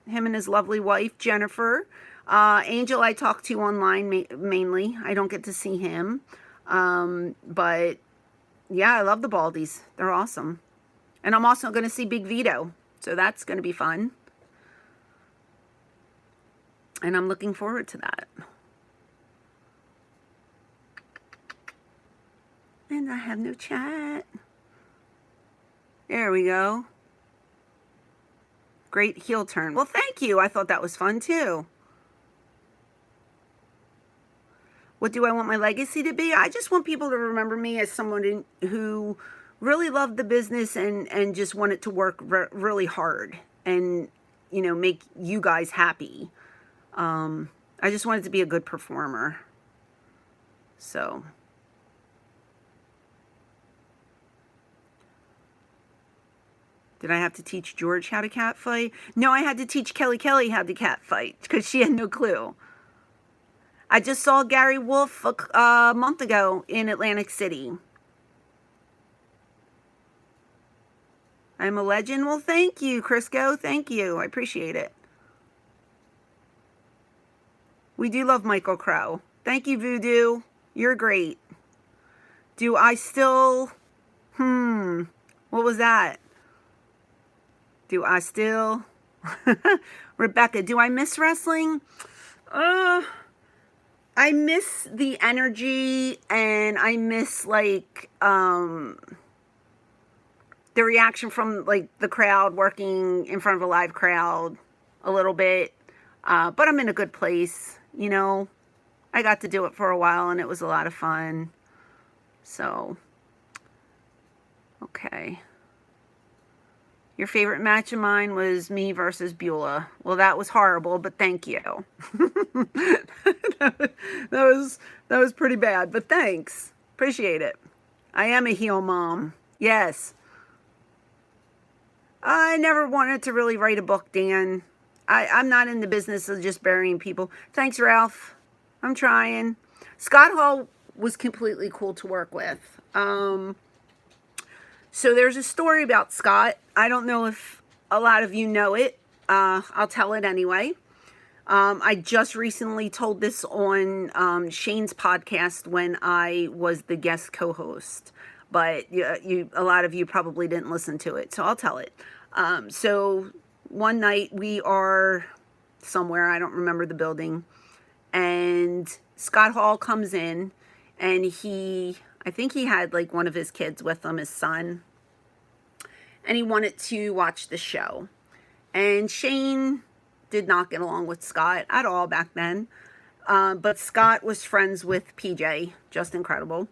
Him and his lovely wife, Jennifer. Angel, I talk to online mainly. I don't get to see him. But yeah, I love the Baldies. They're awesome. And I'm also going to see Big Vito. So that's going to be fun. And I'm looking forward to that. And I have no chat. There we go. Great heel turn. Well, thank you. I thought that was fun too. What do I want my legacy to be? I just want people to remember me as someone who really loved the business and just wanted to work really hard and, you know, make you guys happy. I just wanted to be a good performer. So. Did I have to teach George how to cat fight? No, I had to teach Kelly how to cat fight because she had no clue. I just saw Gary Wolf a month ago in Atlantic City. I'm a legend. Well, thank you, Crisco. Thank you. I appreciate it. We do love Michael Crow. Thank you, Voodoo. You're great. Do I still... What was that? Do I still... Rebecca, do I miss wrestling? I miss the energy, and I miss, like, the reaction from, like, the crowd, working in front of a live crowd a little bit. But I'm in a good place, you know. I got to do it for a while, and it was a lot of fun. So, okay. Your favorite match of mine was me versus Beulah. Well, that was horrible, but thank you. that was pretty bad, but thanks. Appreciate it. I am a heel mom. Yes. I never wanted to really write a book, Dan. I'm not in the business of just burying people. Thanks, Ralph. I'm trying. Scott Hall was completely cool to work with. So there's a story about Scott. I don't know if a lot of you know it. I'll tell it anyway. I just recently told this on Shane's podcast when I was the guest co-host. But a lot of you probably didn't listen to it, so I'll tell it. So one night we are somewhere, I don't remember the building, and Scott Hall comes in, and I think he had like one of his kids with him, his son, and he wanted to watch the show. And Shane did not get along with Scott at all back then, but Scott was friends with PJ, just incredible.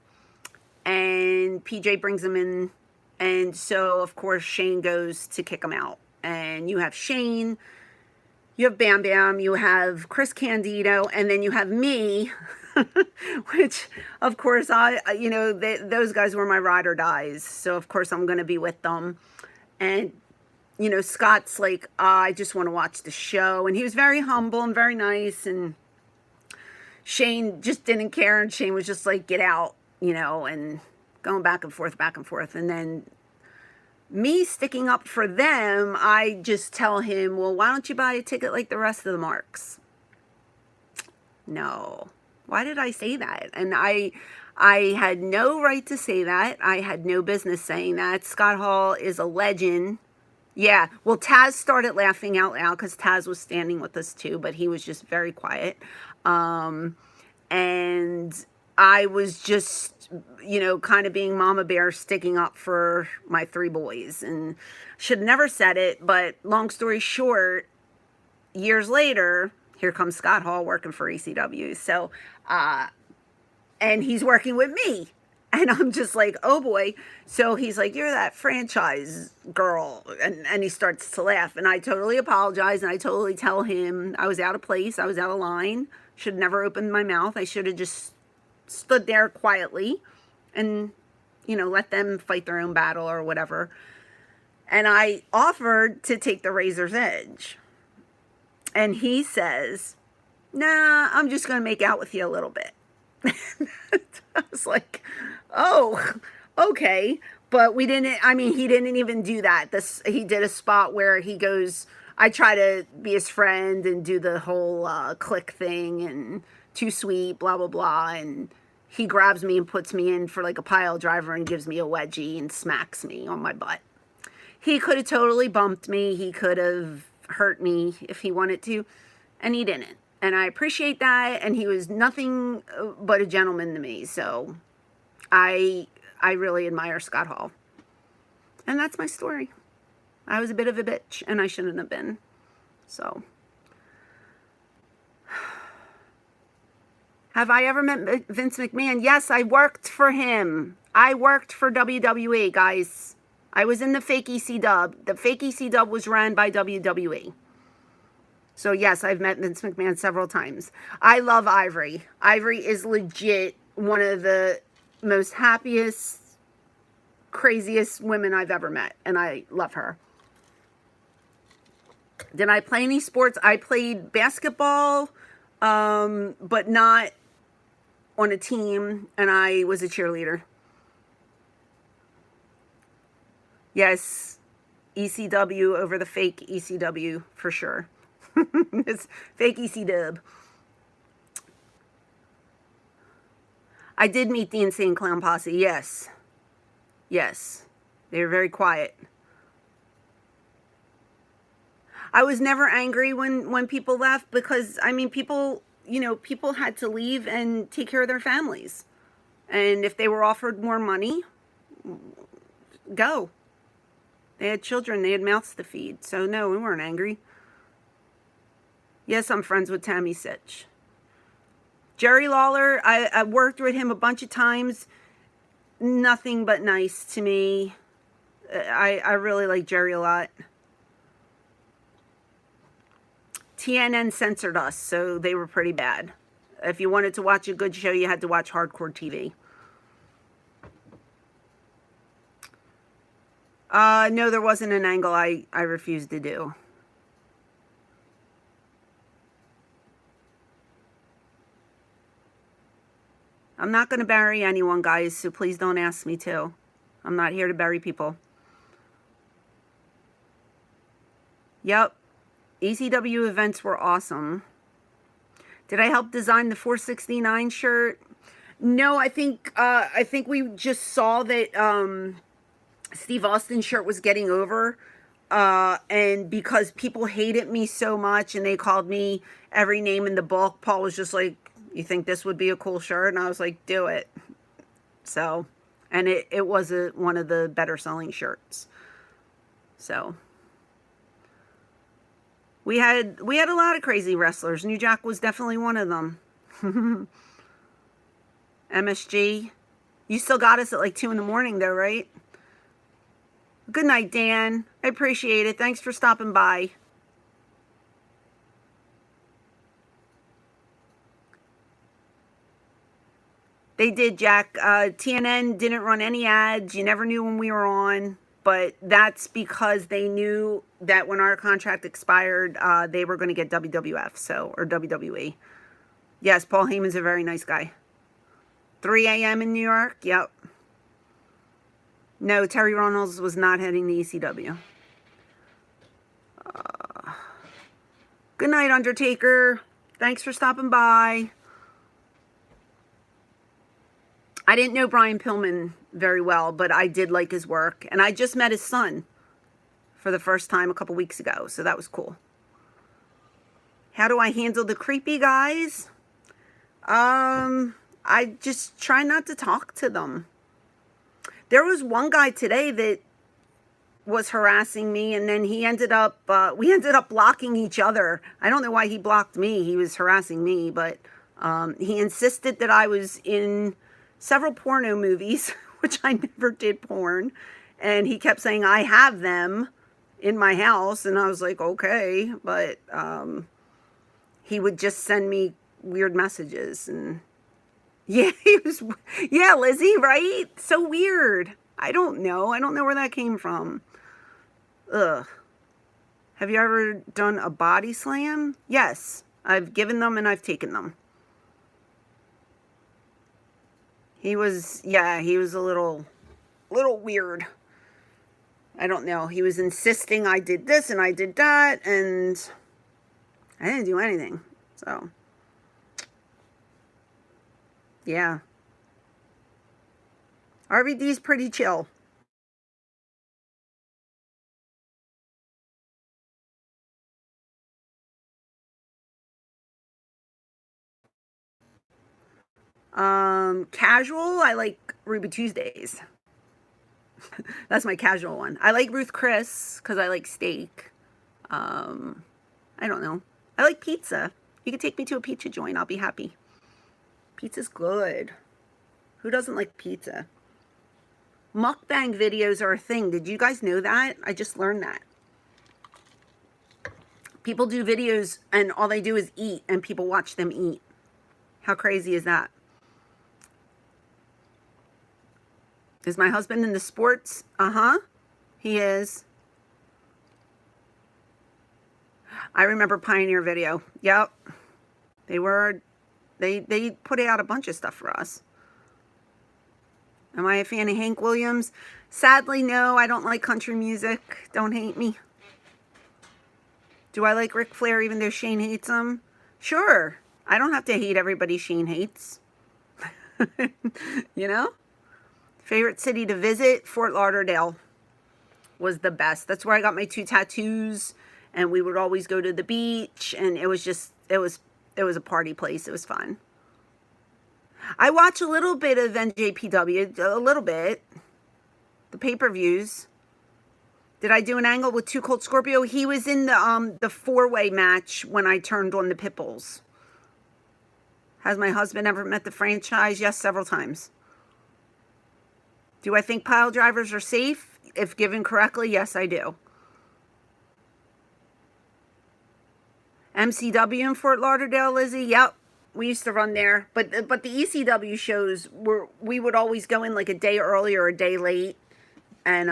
And PJ brings him in, and so of course Shane goes to kick him out. And you have Shane, you have Bam Bam, you have Chris Candido, and then you have me, which of course those guys were my ride or dies. So of course I'm going to be with them. And Scott's like, I just want to watch the show. And he was very humble and very nice. And Shane just didn't care. And Shane was just like, get out, and going back and forth, back and forth. And then me sticking up for them, I just tell him, well, why don't you buy a ticket like the rest of the marks? No. Why did I say that? And I had no right to say that. I had no business saying that. Scott Hall is a legend. Yeah, well, Taz started laughing out loud because Taz was standing with us too, but he was just very quiet. And I was just, kind of being mama bear, sticking up for my 3 boys. And should have never said it, but long story short, years later, here comes Scott Hall working for ECW. So, and he's working with me. And I'm just like, oh boy. So he's like, you're that franchise girl. And he starts to laugh. And I totally apologize. And I totally tell him I was out of place. I was out of line. Should have never opened my mouth. I should have just stood there quietly and, let them fight their own battle or whatever. And I offered to take the razor's edge. And he says, nah, I'm just going to make out with you a little bit. I was like, oh, okay. But he didn't even do that. He did a spot where he goes, I try to be his friend and do the whole click thing and too sweet, blah, blah, blah. And he grabs me and puts me in for like a pile driver and gives me a wedgie and smacks me on my butt. He could have totally bumped me. He could have hurt me if he wanted to, and he didn't. And I appreciate that. And he was nothing but a gentleman to me. So I really admire Scott Hall. And that's my story. I was a bit of a bitch, and I shouldn't have been. So, have I ever met Vince McMahon? Yes, I worked for him. I worked for WWE, guys. I was in the fake EC dub. The fake EC dub was ran by WWE. So yes, I've met Vince McMahon several times. I love Ivory. Ivory is legit one of the most happiest, craziest women I've ever met. And I love her. Did I play any sports? I played basketball, but not on a team. And I was a cheerleader. Yes, ECW over the fake ECW for sure. It's fake EC dub. I did meet the Insane Clown Posse. Yes. Yes. They were very quiet. I was never angry when people left because, people, people had to leave and take care of their families. And if they were offered more money, go. They had children. They had mouths to feed. So, no, we weren't angry. Yes, I'm friends with Tammy Sitch. Jerry Lawler, I worked with him a bunch of times. Nothing but nice to me. I really like Jerry a lot. TNN censored us, so they were pretty bad. If you wanted to watch a good show, you had to watch hardcore TV. No, there wasn't an angle I refused to do. I'm not going to bury anyone, guys, so please don't ask me to. I'm not here to bury people. Yep. ECW events were awesome. Did I help design the 469 shirt? No, I think we just saw that Steve Austin's shirt was getting over. And because people hated me so much and they called me every name in the book, Paul was just like, you think this would be a cool shirt? And I was like, do it. So, and it was one of the better selling shirts. So, we had a lot of crazy wrestlers. New Jack was definitely one of them. MSG. You still got us at like 2 in the morning though, right? Good night, Dan. I appreciate it. Thanks for stopping by. They did, Jack. TNN didn't run any ads. You never knew when we were on. But that's because they knew that when our contract expired, they were going to get WWF, so, or WWE. Yes, Paul Heyman's a very nice guy. 3 a.m. in New York, yep. No, Terry Reynolds was not heading the ECW. Good night, Undertaker. Thanks for stopping by. I didn't know Brian Pillman very well, but I did like his work. And I just met his son for the first time a couple weeks ago, so that was cool. How do I handle the creepy guys? I just try not to talk to them. There was one guy today that was harassing me, and then he ended up, we ended up blocking each other. I don't know why he blocked me. He was harassing me, but he insisted that I was in several porno movies, which I never did porn. And he kept saying, I have them in my house. And I was like, okay. But he would just send me weird messages. And yeah, yeah, Lizzie, right? So weird. I don't know. I don't know where that came from. Ugh. Have you ever done a body slam? Yes. I've given them and I've taken them. He was a little weird. I don't know. He was insisting I did this and I did that, and I didn't do anything. So, yeah. RVD's pretty chill. Casual, I like Ruby Tuesdays. That's my casual one. I like Ruth Chris because I like steak. I don't know. I like pizza. You can take me to a pizza joint. I'll be happy. Pizza's good. Who doesn't like pizza? Mukbang videos are a thing. Did you guys know that? I just learned that. People do videos and all they do is eat and people watch them eat. How crazy is that? Is my husband in the sports? Uh-huh. He is. I remember Pioneer Video. Yep. They put out a bunch of stuff for us. Am I a fan of Hank Williams? Sadly, no. I don't like country music. Don't hate me. Do I like Ric Flair even though Shane hates him? Sure. I don't have to hate everybody Shane hates. You know? Favorite city to visit? Fort Lauderdale was the best. That's where I got my 2 tattoos, and we would always go to the beach, and it was a party place. It was fun. I watch a little bit of NJPW, a little bit. The pay-per-views. Did I do an angle with Too Cold Scorpio? He was in the 4-way match when I turned on the Pitbulls. Has my husband ever met the franchise? Yes, several times. Do I think pile drivers are safe? If given correctly, yes, I do. MCW in Fort Lauderdale, Lizzie? Yep. We used to run there. But the ECW shows, we would always go in like a day early or a day late. And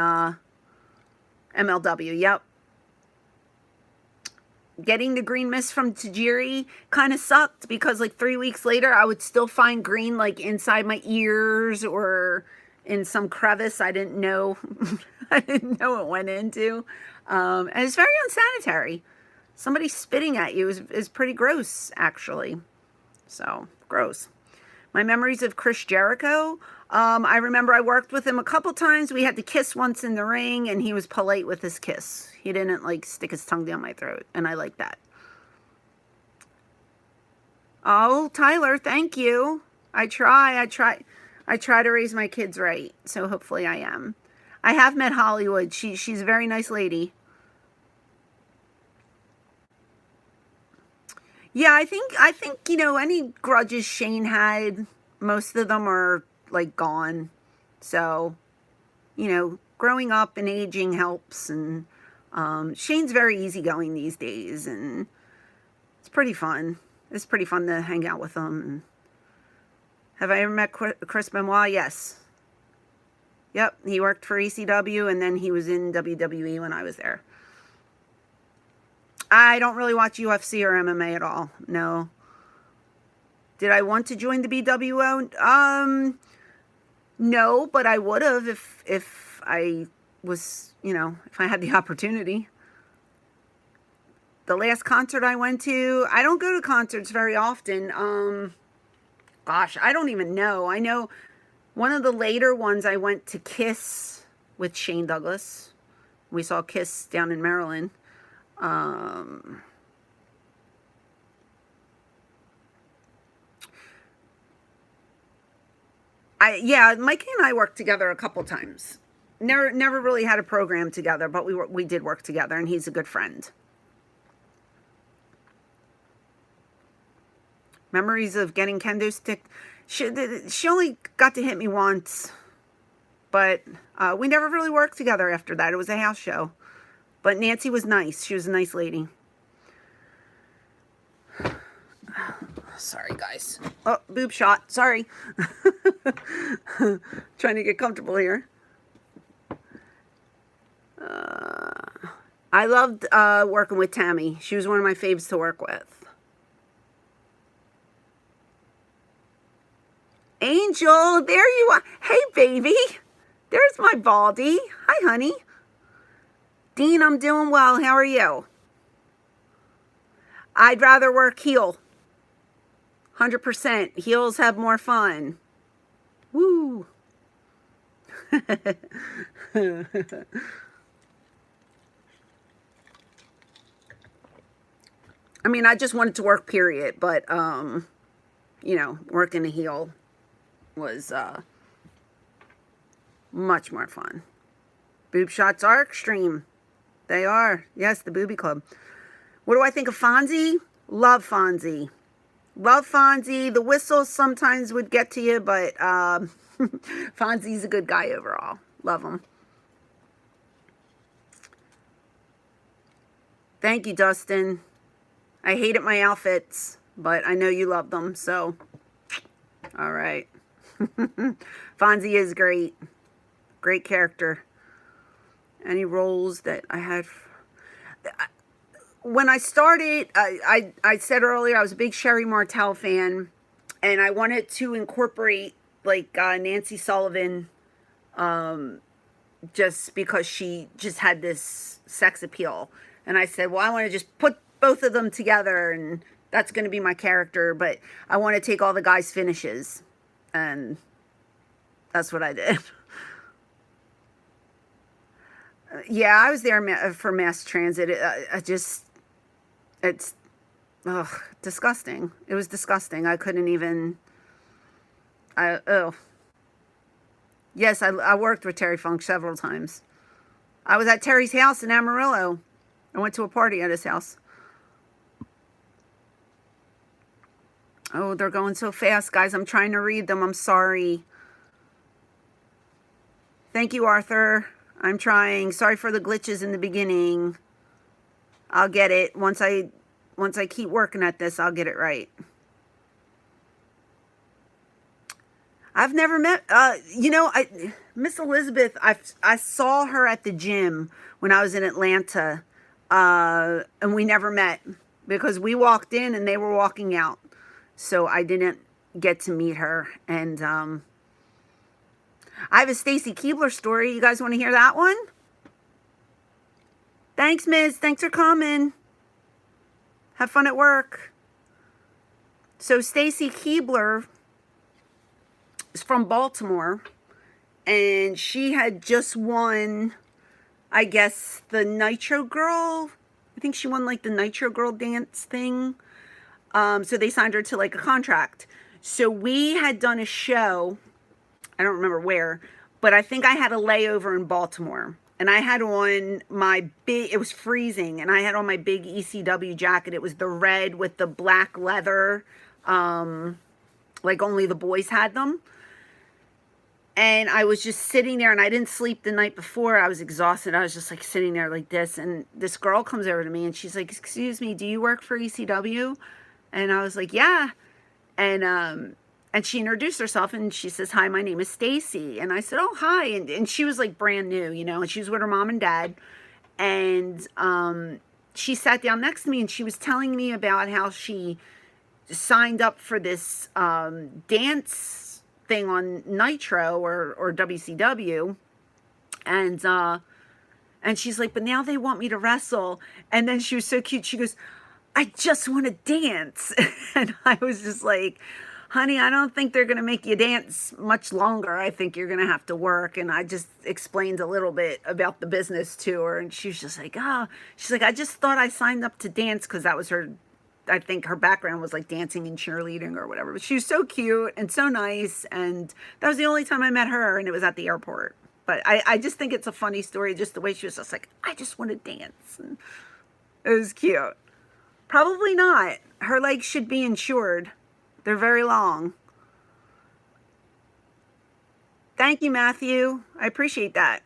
MLW, yep. Getting the green mist from Tajiri kind of sucked because like 3 weeks later, I would still find green like inside my ears or in some crevice I didn't know I didn't know it went into. And it's very unsanitary. Somebody spitting at you is pretty gross, actually. So, gross. My memories of Chris Jericho. I remember I worked with him a couple times. We had to kiss once in the ring, and he was polite with his kiss. He didn't, like, stick his tongue down my throat, and I like that. Oh, Tyler, thank you. I try to raise my kids right, so hopefully I am. I have met Hollywood. She's a very nice lady. Yeah, I think you know, any grudges Shane had, most of them are like gone. So, you know, growing up and aging helps, and Shane's very easygoing these days, and it's pretty fun. It's pretty fun to hang out with him. Have I ever met Chris Benoit? Yes. Yep, he worked for ECW, and then he was in WWE when I was there. I don't really watch UFC or MMA at all. No. Did I want to join the BWO? No, but I would have if I was, if I had the opportunity. The last concert I went to, I don't go to concerts very often. Gosh, I don't even know. I know one of the later ones I went to Kiss with Shane Douglas. We saw Kiss down in Maryland. Mikey and I worked together a couple times. Never really had a program together, but we did work together, and he's a good friend. Memories of getting kendo stick. She only got to hit me once, but we never really worked together after that. It was a house show. But Nancy was nice. She was a nice lady. Sorry, guys. Oh, boob shot. Sorry. Trying to get comfortable here. I loved working with Tammy. She was one of my faves to work with. Angel, there you are. Hey, baby. There's my Baldy. Hi, honey. Dean, I'm doing well. How are you? I'd rather work heel. 100%. Heels have more fun. Woo. I mean, I just wanted to work, period. But, working a heel was much more fun. Boob shots are extreme. They are. Yes, the Booby Club. What do I think of Fonzie? Love Fonzie. Love Fonzie. The whistles sometimes would get to you, but Fonzie's a good guy overall. Love him. Thank you, Dustin. I hated my outfits, but I know you love them, so all right. Fonzie is great. Great character. Any roles that I had? When I started, I said earlier I was a big Sherry Martel fan, and I wanted to incorporate like Nancy Sullivan, just because she just had this sex appeal. And I said, well, I want to just put both of them together, and that's going to be my character, but I want to take all the guys' finishes, and that's what I did. Yeah, I was there for mass transit. It's disgusting. It was disgusting. I couldn't even, Yes, I worked with Terry Funk several times. I was at Terry's house in Amarillo. I went to a party at his house. Oh, they're going so fast, guys. I'm trying to read them. I'm sorry. Thank you, Arthur. I'm trying. Sorry for the glitches in the beginning. I'll get it. Once I keep working at this, I'll get it right. I've never met, Miss Elizabeth, I saw her at the gym when I was in Atlanta, and we never met because we walked in and they were walking out. So I didn't get to meet her. And I have a Stacy Keebler story. You guys want to hear that one? Thanks, Miss. Thanks for coming. Have fun at work. So Stacy Keebler is from Baltimore, and she had just won, I guess, the Nitro Girl. I think she won like the Nitro Girl dance thing. So they signed her to like a contract. So we had done a show, I don't remember where, but I think I had a layover in Baltimore. And I had on my big, it was freezing, and I had on my big ECW jacket. It was the red with the black leather, like only the boys had them. And I was just sitting there, and I didn't sleep the night before. I was exhausted. I was just like sitting there like this. And this girl comes over to me, and she's like, "Excuse me, do you work for ECW?" And I was like, "Yeah." And she introduced herself, and she says, "Hi, my name is Stacy." And I said, "Oh, hi." And she was like brand new, and she was with her mom and dad. And she sat down next to me and she was telling me about how she signed up for this dance thing on Nitro or WCW, and she's like, but now they want me to wrestle. And then she was so cute. She goes, I just want to dance. And I was just like, honey, I don't think they're going to make you dance much longer. I think you're going to have to work. And I just explained a little bit about the business to her. And she was just like, oh, she's like, I just thought I signed up to dance because that was her, I think her background was like dancing and cheerleading or whatever. But she was so cute and so nice. And that was the only time I met her, and it was at the airport. But I just think it's a funny story, just the way she was just like, I just want to dance. And it was cute. Probably not. Her legs should be insured. They're very long. Thank you, Matthew. I appreciate that.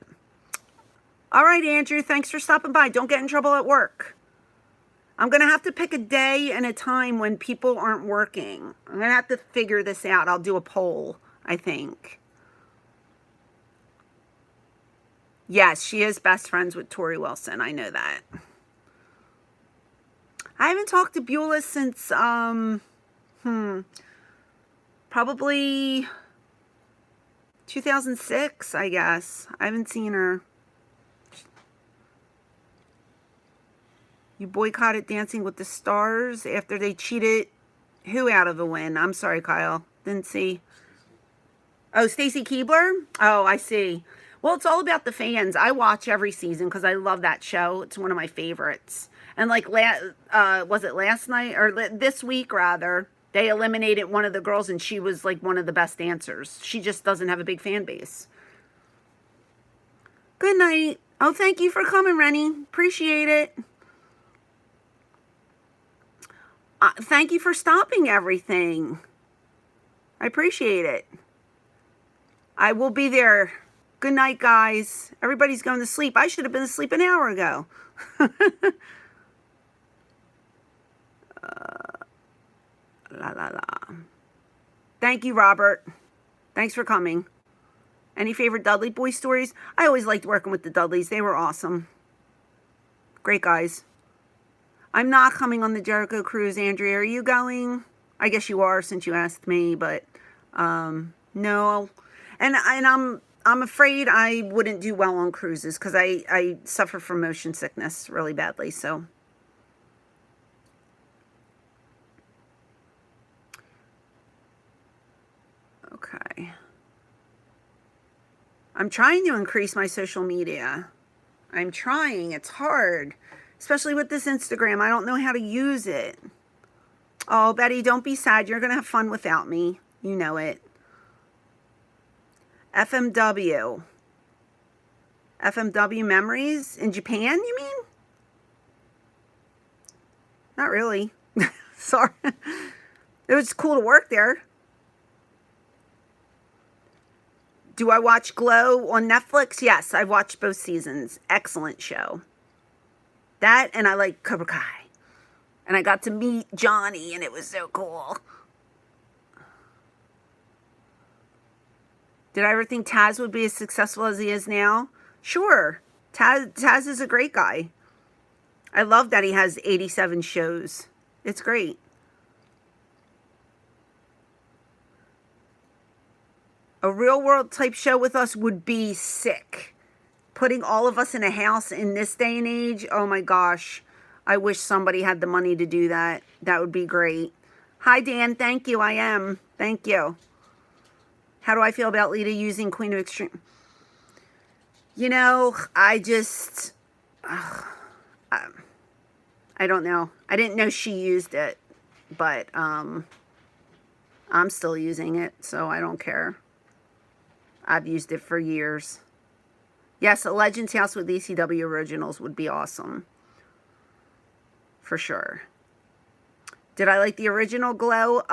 All right, Andrew, thanks for stopping by. Don't get in trouble at work. I'm going to have to pick a day and a time when people aren't working. I'm going to have to figure this out. I'll do a poll, I think. Yes, she is best friends with Tori Wilson. I know that. I haven't talked to Beulah since, probably 2006, I guess. I haven't seen her. You boycotted Dancing with the Stars after they cheated who out of a win? I'm sorry, Kyle. Didn't see. Oh, Stacy Keibler? Oh, I see. Well, it's all about the fans. I watch every season because I love that show. It's one of my favorites. And like, was it last night or this week rather? They eliminated one of the girls, and she was like one of the best dancers. She just doesn't have a big fan base. Good night. Oh, thank you for coming, Rennie. Appreciate it. Thank you for stopping everything. I appreciate it. I will be there. Good night, guys. Everybody's going to sleep. I should have been asleep an hour ago. La la la. Thank you, Robert. Thanks for coming. Any favorite Dudley Boy stories? I always liked working with the Dudleys. They were awesome. Great guys. I'm not coming on the Jericho cruise, Andrea. Are you going? I guess you are since you asked me, but no. And I'm afraid I wouldn't do well on cruises because I suffer from motion sickness really badly, so. Okay. I'm trying to increase my social media. I'm trying. It's hard. Especially with this Instagram. I don't know how to use it. Oh, Betty, don't be sad. You're going to have fun without me. You know it. FMW. FMW memories in Japan, you mean? Not really. Sorry. It was cool to work there. Do I watch Glow on Netflix? Yes, I watched both seasons. Excellent show. That, and I like Cobra Kai. And I got to meet Johnny, and it was so cool. Did I ever think Taz would be as successful as he is now? Sure. Taz is a great guy. I love that he has 87 shows. It's great. A real world type show with us would be sick. Putting all of us in a house in this day and age, oh my gosh. I wish somebody had the money to do that. That would be great. Hi, Dan. Thank you. I am. Thank you. How do I feel about Lita using Queen of Extreme? You know, I don't know. I didn't know she used it, but I'm still using it, so I don't care. I've used it for years. Yes, a Legends House with ECW originals would be awesome. For sure. Did I like the original Glow?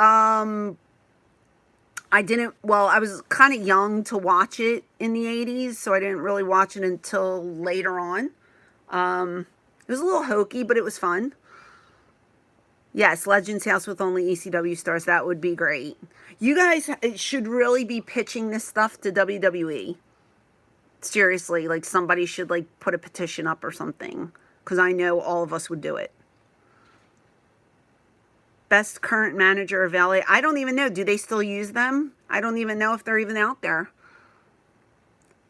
I didn't, well, I was kind of young to watch it in the 80s, so I didn't really watch it until later on. It was a little hokey, but it was fun. Yes, Legends House with only ECW stars. That would be great. You guys should really be pitching this stuff to WWE. Seriously, like somebody should like put a petition up or something. because I know all of us would do it. Best current manager of LA. I don't even know. Do they still use them? I don't even know if they're even out there.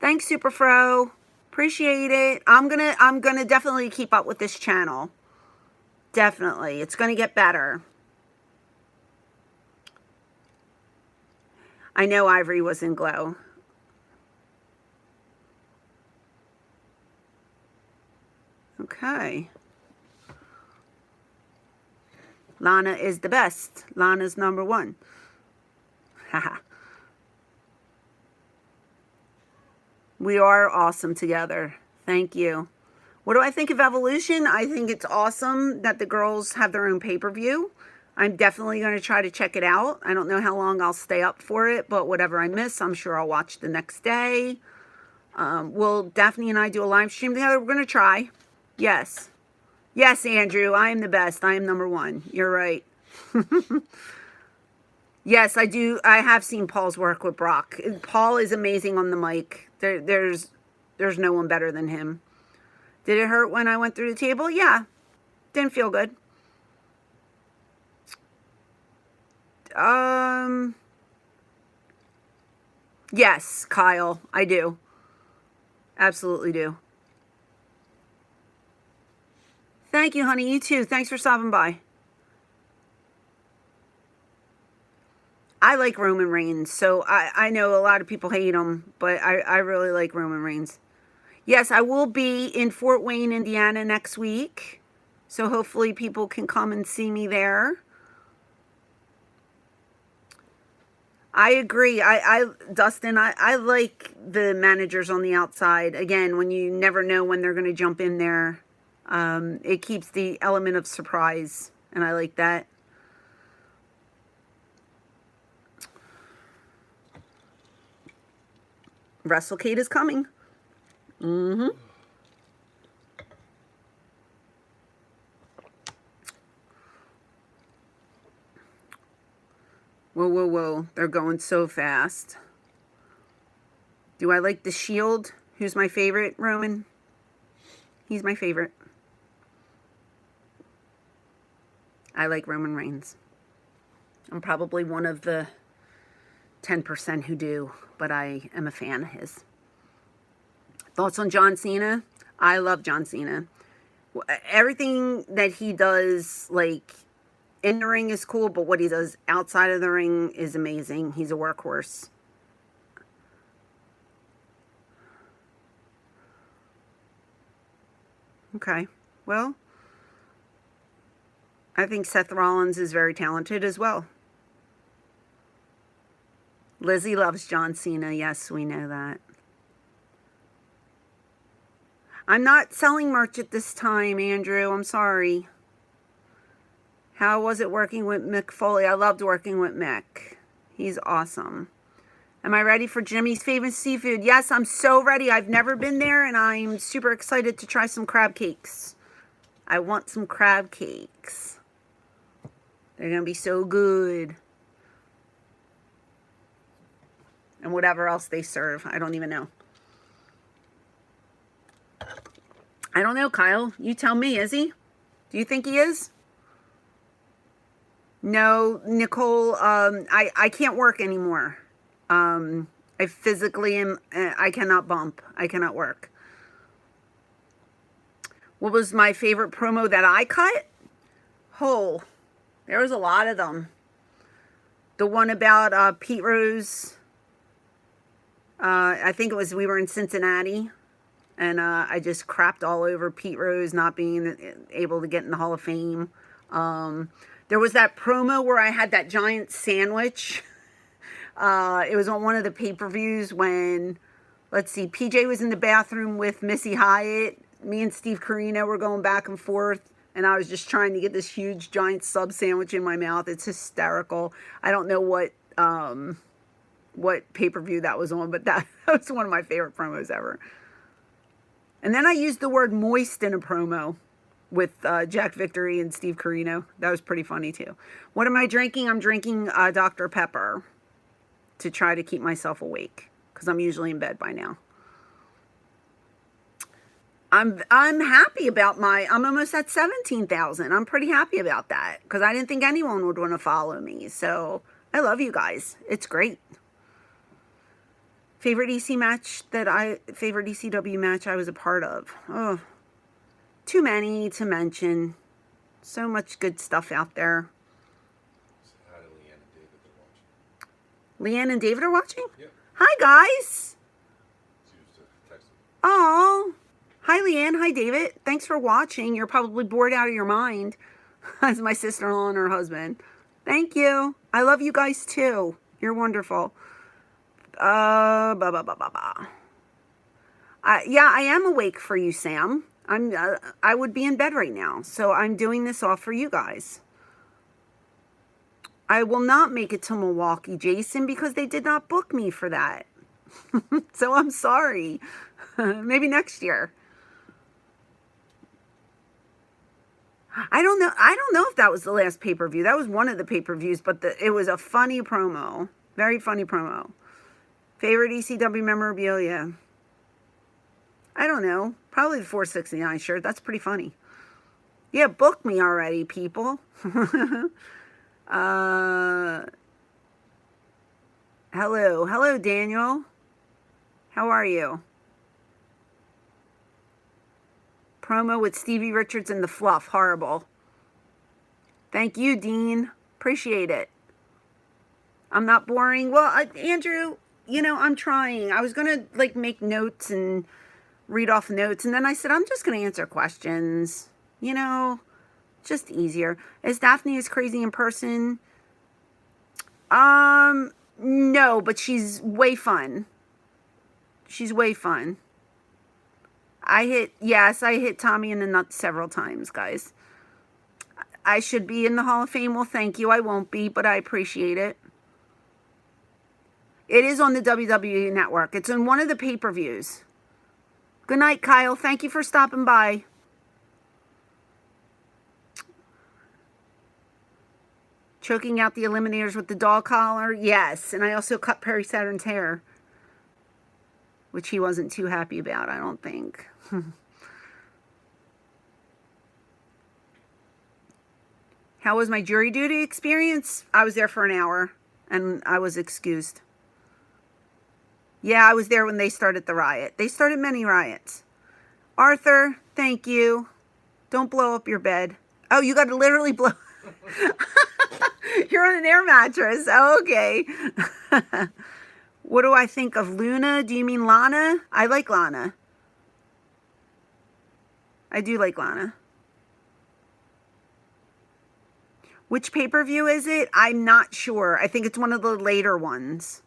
Thanks, Superfro. Appreciate it. I'm gonna definitely keep up with this channel. Definitely. It's gonna get better. I know Ivory was in Glow. Okay. Lana is the best. Lana's number one. Haha. We are awesome together. Thank you. What do I think of Evolution? I think it's awesome that the girls have their own pay-per-view. I'm definitely going to try to check it out. I don't know how long I'll stay up for it, but whatever I miss, I'm sure I'll watch the next day. Will Daphne and I do a live stream together? We're going to try. Yes. Yes, Andrew, I am the best. I am number one. You're right. Yes, I do. I have seen Paul's work with Brock. Paul is amazing on the mic. There's no one better than him. Did it hurt when I went through the table? Yeah. Didn't feel good. Yes, Kyle, I do. Absolutely do. Thank you, honey. You too. Thanks for stopping by. I like Roman Reigns, so I know a lot of people hate him, but I really like Roman Reigns. Yes, I will be in Fort Wayne, Indiana next week, so hopefully people can come and see me there. I agree. Dustin, I like the managers on the outside. Again, when you never know when they're going to jump in there, it keeps the element of surprise, and I like that. WrestleCade is coming. Mm-hmm. Whoa, whoa, whoa. They're going so fast. Do I like the Shield? Who's my favorite, Roman? He's my favorite. I like Roman Reigns. I'm probably one of the 10% who do, but I am a fan of his. Thoughts on John Cena? I love John Cena. Everything that he does, like, in the ring is cool, but what he does outside of the ring is amazing. He's a workhorse. Okay, well, I think Seth Rollins is very talented as well. Lizzie loves John Cena. Yes, we know that. I'm not selling merch at this time, Andrew. I'm sorry. How was it working with Mick Foley? I loved working with Mick. He's awesome. Am I ready for Jimmy's favorite seafood? Yes, I'm so ready. I've never been there, and I'm super excited to try some crab cakes. I want some crab cakes. They're going to be so good. And whatever else they serve. I don't even know. I don't know, Kyle. You tell me, is he? Do you think he is? No, Nicole, I can't work anymore. I physically am, I cannot bump. I cannot work. What was my favorite promo that I cut? Oh, there was a lot of them. The one about Pete Rose. I think it was, we were in Cincinnati. And I just crapped all over Pete Rose not being able to get in the Hall of Fame. There was that promo where I had that giant sandwich. It was on one of the pay-per-views when, let's see, PJ was in the bathroom with Missy Hyatt. Me and Steve Carino were going back and forth. And I was just trying to get this huge giant sub sandwich in my mouth. It's hysterical. I don't know what pay-per-view that was on, but that was one of my favorite promos ever. And then I used the word moist in a promo with Jack Victory and Steve Carino. That was pretty funny too. What am I drinking? I'm drinking Dr. Pepper to try to keep myself awake because I'm usually in bed by now. I'm happy about I'm almost at 17,000. I'm pretty happy about that because I didn't think anyone would want to follow me. So I love you guys. It's great. Favorite favorite ECW match I was a part of. Oh, too many to mention. So much good stuff out there. Say hi to Leanne and David. They're watching. Leanne and David are watching? Yep. Hi, guys. She used to text me. Oh, hi, Leanne. Hi, David. Thanks for watching. You're probably bored out of your mind. As my sister-in-law and her husband. Thank you. I love you guys, too. You're wonderful. Yeah, I am awake for you, Sam. I would be in bed right now. So I'm doing this all for you guys. I will not make it to Milwaukee, Jason, because they did not book me for that. So I'm sorry. Maybe next year. I don't know if that was the last pay-per-view. That was one of the pay-per-views, but it was a funny promo. Very funny promo. Favorite ECW memorabilia? I don't know. Probably the 469 shirt. That's pretty funny. Yeah, book me already, people. Hello. Hello, Daniel. How are you? Promo with Stevie Richards and the Fluff. Horrible. Thank you, Dean. Appreciate it. I'm not boring. Well, Andrew, you know, I'm trying. I was going to, like, make notes and read off notes. And then I said, I'm just going to answer questions. You know, just easier. Is Daphne as crazy in person? No, but she's way fun. She's way fun. I hit Tommy in the nuts several times, guys. I should be in the Hall of Fame. Well, thank you. I won't be, but I appreciate it. It is on the WWE Network. It's in one of the pay-per-views. Good night, Kyle. Thank you for stopping by. Choking out the Eliminators with the dog collar? Yes. And I also cut Perry Saturn's hair, which he wasn't too happy about, I don't think. How was my jury duty experience? I was there for an hour, and I was excused. Yeah, I was there when they started the riot. They started many riots. Arthur, thank you. Don't blow up your bed. Oh, you got to literally blow... You're on an air mattress. Oh, okay. What do I think of Luna? Do you mean Lana? I like Lana. I do like Lana. Which pay-per-view is it? I'm not sure. I think it's one of the later ones.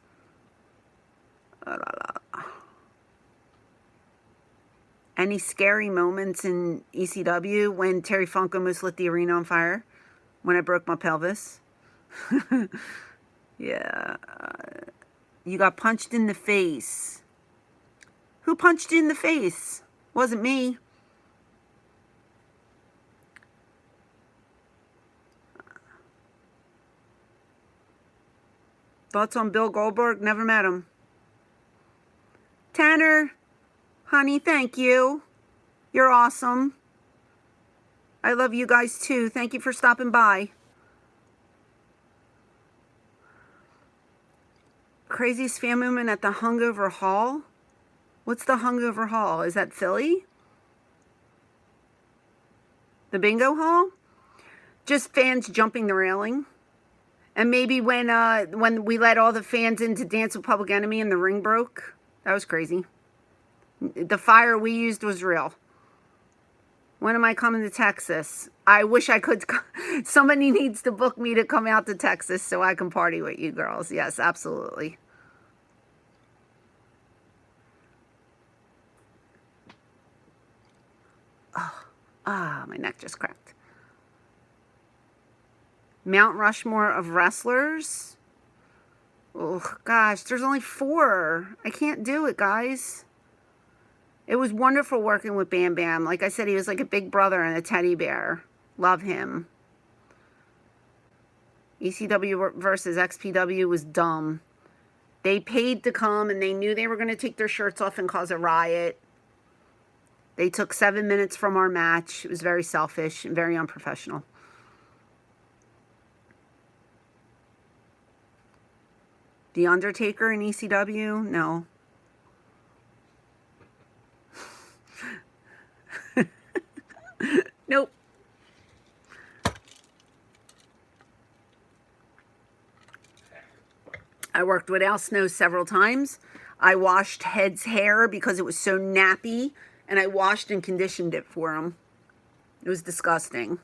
Any scary moments in ECW? When Terry Funk almost lit the arena on fire? When I broke my pelvis? Yeah. You got punched in the face. Who punched you in the face? Wasn't me. Thoughts on Bill Goldberg? Never met him. Tanner, honey, thank you. You're awesome. I love you guys too. Thank you for stopping by. Craziest fan moment at the Hungover Hall? What's the Hungover Hall? Is that Philly? The Bingo Hall? Just fans jumping the railing. And maybe when we let all the fans in to dance with Public Enemy and the ring broke. That was crazy. The fire we used was real. When am I coming to Texas? I wish I could. Somebody needs to book me to come out to Texas so I can party with you girls. Yes, absolutely. Oh, my neck just cracked. Mount Rushmore of wrestlers? Oh, gosh, there's only 4. I can't do it, guys. It was wonderful working with Bam Bam. Like I said, he was like a big brother and a teddy bear. Love him. ECW versus XPW was dumb. They paid to come and they knew they were going to take their shirts off and cause a riot. They took 7 minutes from our match. It was very selfish and very unprofessional. The Undertaker in ECW? No. Nope. I worked with Al Snow several times. I washed Head's hair because it was so nappy, and I washed and conditioned it for him. It was disgusting.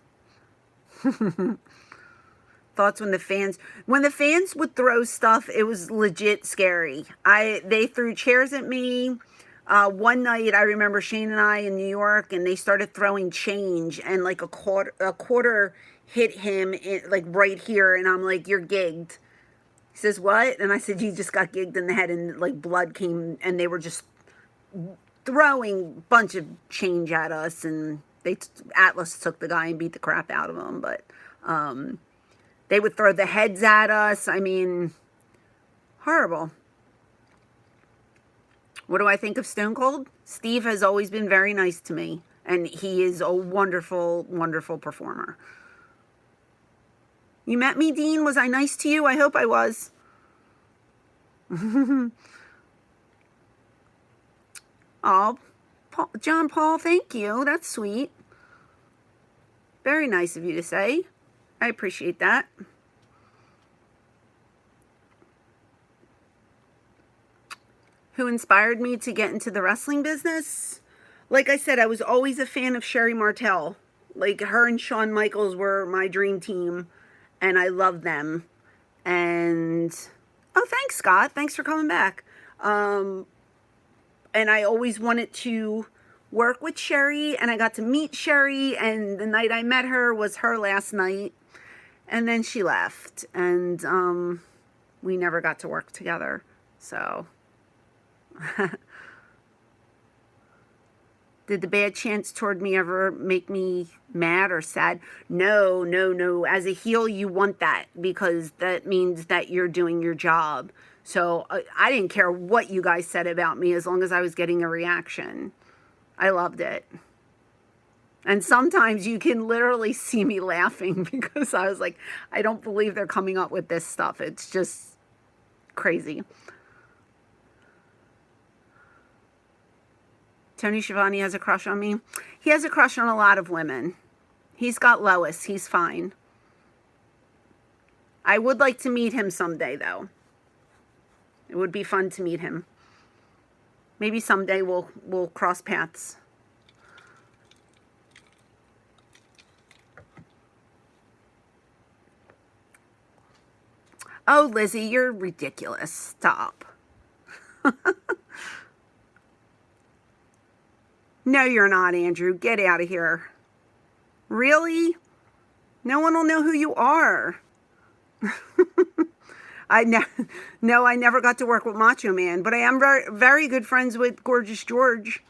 Thoughts when the fans would throw stuff, it was legit scary. They threw chairs at me. One night I remember Shane and I in New York, and they started throwing change, and like a quarter hit him like right here, and I'm like, "You're gigged." He says, "What?" And I said, "You just got gigged in the head," and like blood came, and they were just throwing a bunch of change at us, and Atlas took the guy and beat the crap out of him. But they would throw the heads at us. I mean, horrible. What do I think of Stone Cold? Steve has always been very nice to me, and he is a wonderful, wonderful performer. You met me, Dean? Was I nice to you? I hope I was. Oh, John Paul, thank you. That's sweet. Very nice of you to say. I appreciate that. Who inspired me to get into the wrestling business? Like I said, I was always a fan of Sherry Martel. Like, her and Shawn Michaels were my dream team, and I love them. And oh, thanks, Scott. Thanks for coming back. And I always wanted to work with Sherry, and I got to meet Sherry, and the night I met her was her last night, and then she left, and we never got to work together. So did the bad chants toward me ever make me mad or sad? No, no, no. As a heel, you want that, because that means that you're doing your job. So I didn't care what you guys said about me as long as I was getting a reaction. I loved it. And sometimes you can literally see me laughing because I was like, I don't believe they're coming up with this stuff. It's just crazy. Tony Schiavone has a crush on me. He has a crush on a lot of women. He's got Lois. He's fine. I would like to meet him someday, though. It would be fun to meet him. Maybe someday we'll cross paths. Oh, Lizzie, you're ridiculous. Stop. No, you're not, Andrew. Get out of here. Really? No one will know who you are. No, I never got to work with Macho Man, but I am very, very good friends with Gorgeous George.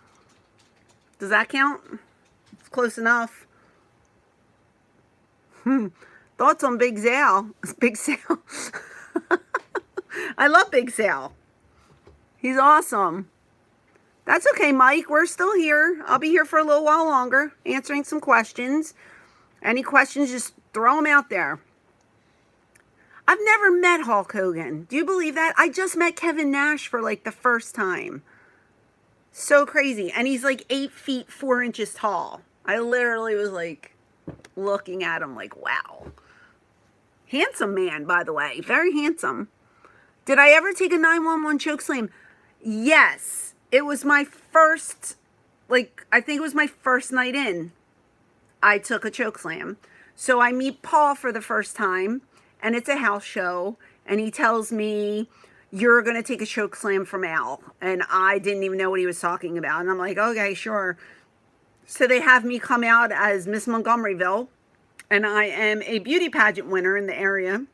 Does that count? It's close enough. Thoughts on Big Sal? Big Sal. I love Big Sal. He's awesome. That's okay, Mike. We're still here. I'll be here for a little while longer, answering some questions. Any questions, just throw them out there. I've never met Hulk Hogan. Do you believe that? I just met Kevin Nash for like the first time. So crazy. And he's like 8 feet 4 inches tall. I literally was like looking at him like, wow. Handsome man, by the way. Very handsome. Did I ever take a 911 chokeslam? Yes. It was my first, I think it was my first night in. I took a chokeslam. So I meet Paul for the first time, and it's a house show, and he tells me, you're going to take a chokeslam from Al. And I didn't even know what he was talking about. And I'm like, okay, sure. So they have me come out as Miss Montgomeryville, and I am a beauty pageant winner in the area.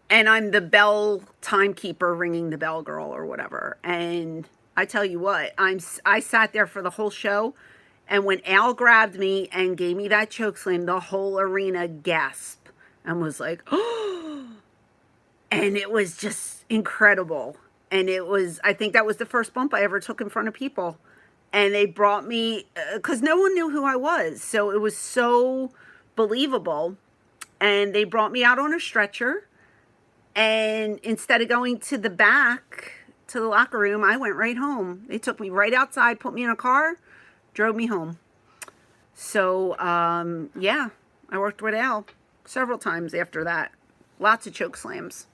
And I'm the bell timekeeper, ringing the bell girl or whatever. And I tell you what, I sat there for the whole show. And when Al grabbed me and gave me that chokeslam, the whole arena gasped and was like, oh. And it was just incredible. And it was, I think that was the first bump I ever took in front of people. and they brought me, because no one knew who I was. So it was so believable. And they brought me out on a stretcher. And instead of going to the back, to the locker room, I went right home. They took me right outside, put me in a car, drove me home. So, yeah, I worked with Al several times after that. Lots of choke slams.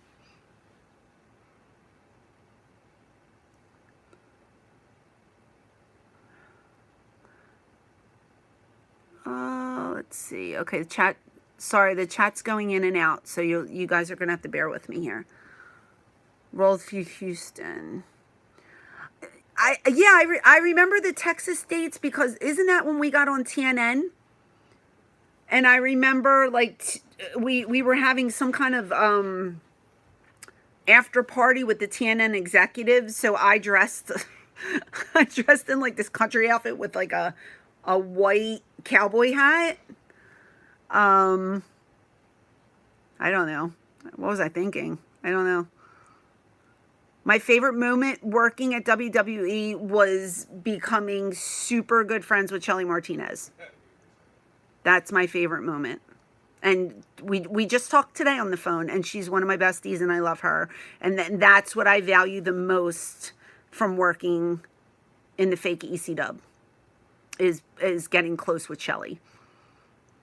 Let's see. Okay, the chat. Sorry, the chat's going in and out, so you guys are gonna have to bear with me here. Roll through Houston. I remember the Texas dates because isn't that when we got on TNN? And I remember like we were having some kind of after party with the TNN executives, so I dressed I dressed in like this country outfit with like a white cowboy hat. I don't know. What was I thinking? I don't know. My favorite moment working at WWE was becoming super good friends with Shelly Martinez. That's my favorite moment. And we just talked today on the phone, and she's one of my besties, and I love her. And that's what I value the most from working in the fake EC dub is getting close with Shelly.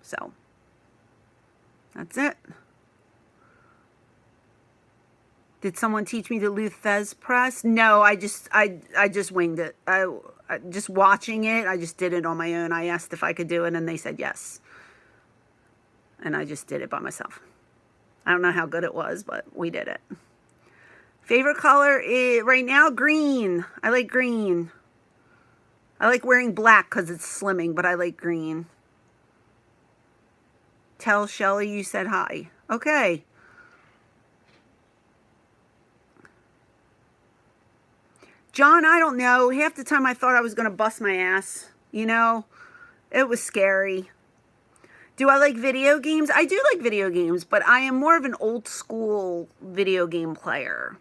So that's it. Did someone teach me to Luthez press? No, I just winged it. I just watching it, I just did it on my own. I asked if I could do it, and they said yes. And I just did it by myself. I don't know how good it was, but we did it. Favorite color is right now green. I like green. I like wearing black because it's slimming, but I like green. Tell Shelly you said hi. Okay. John, I don't know. Half the time I thought I was going to bust my ass. You know, it was scary. Do I like video games? I do like video games, but I am more of an old school video game player.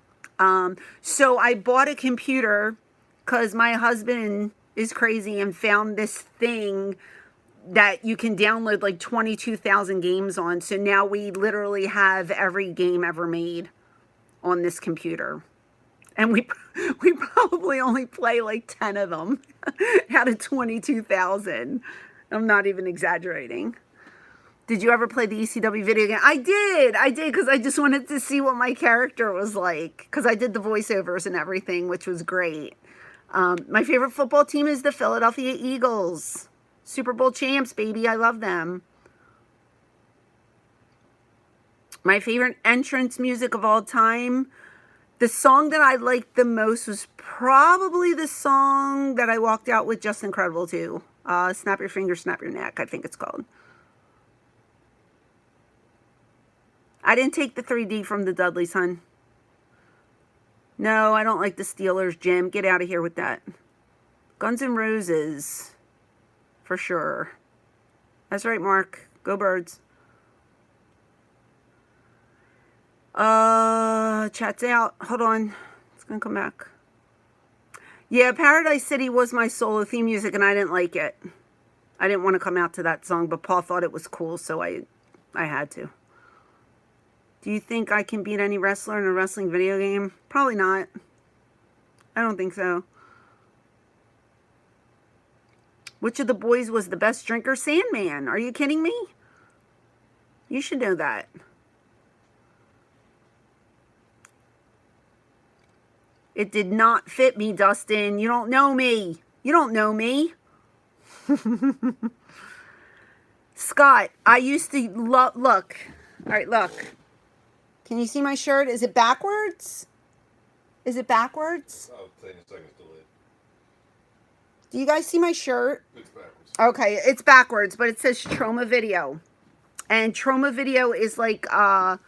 So I bought a computer because my husband is crazy and found this thing that you can download like 22,000 games on. So now we literally have every game ever made on this computer. And we probably only play like 10 of them out of 22,000. I'm not even exaggerating. Did you ever play the ECW video game? I did because I just wanted to see what my character was like. Because I did the voiceovers and everything, which was great. My favorite football team is the Philadelphia Eagles. Super Bowl champs, baby. I love them. My favorite entrance music of all time. The song that I liked the most was probably the song that I walked out with Just Incredible to. Snap Your Finger, Snap Your Neck, I think it's called. I didn't take the 3D from the Dudleys, hun. No, I don't like the Steelers, Jim. Get out of here with that. Guns N' Roses. For sure. That's right, Mark. Go Birds. Chat's out. Hold on. It's gonna come back. Yeah, Paradise City was my solo theme music, and I didn't like it. I didn't want to come out to that song, but Paul thought it was cool, so I had to. Do you think I can beat any wrestler in a wrestling video game? Probably not. I don't think so. Which of the boys was the best drinker? Sandman. Are you kidding me? You should know that. It did not fit me, Dustin. You don't know me. You don't know me. Scott, I used to look. All right, look. Can you see my shirt? Is it backwards? Is it backwards? I'll tell you in a second, it's delayed. Do you guys see my shirt? It's backwards. Okay, it's backwards, but it says Trauma Video. And Trauma Video is like the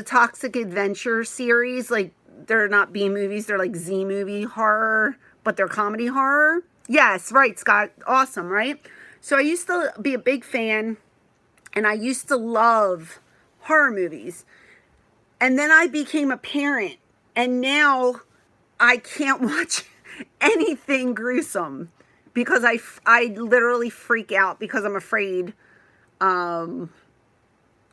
Toxic Adventure series. Like, they're not B movies, they're like Z movie horror, but they're comedy horror. Yes, right, Scott. Awesome, right? So I used to be a big fan, and I used to love horror movies. And then I became a parent, and now I can't watch anything gruesome because I literally freak out because I'm afraid. Um,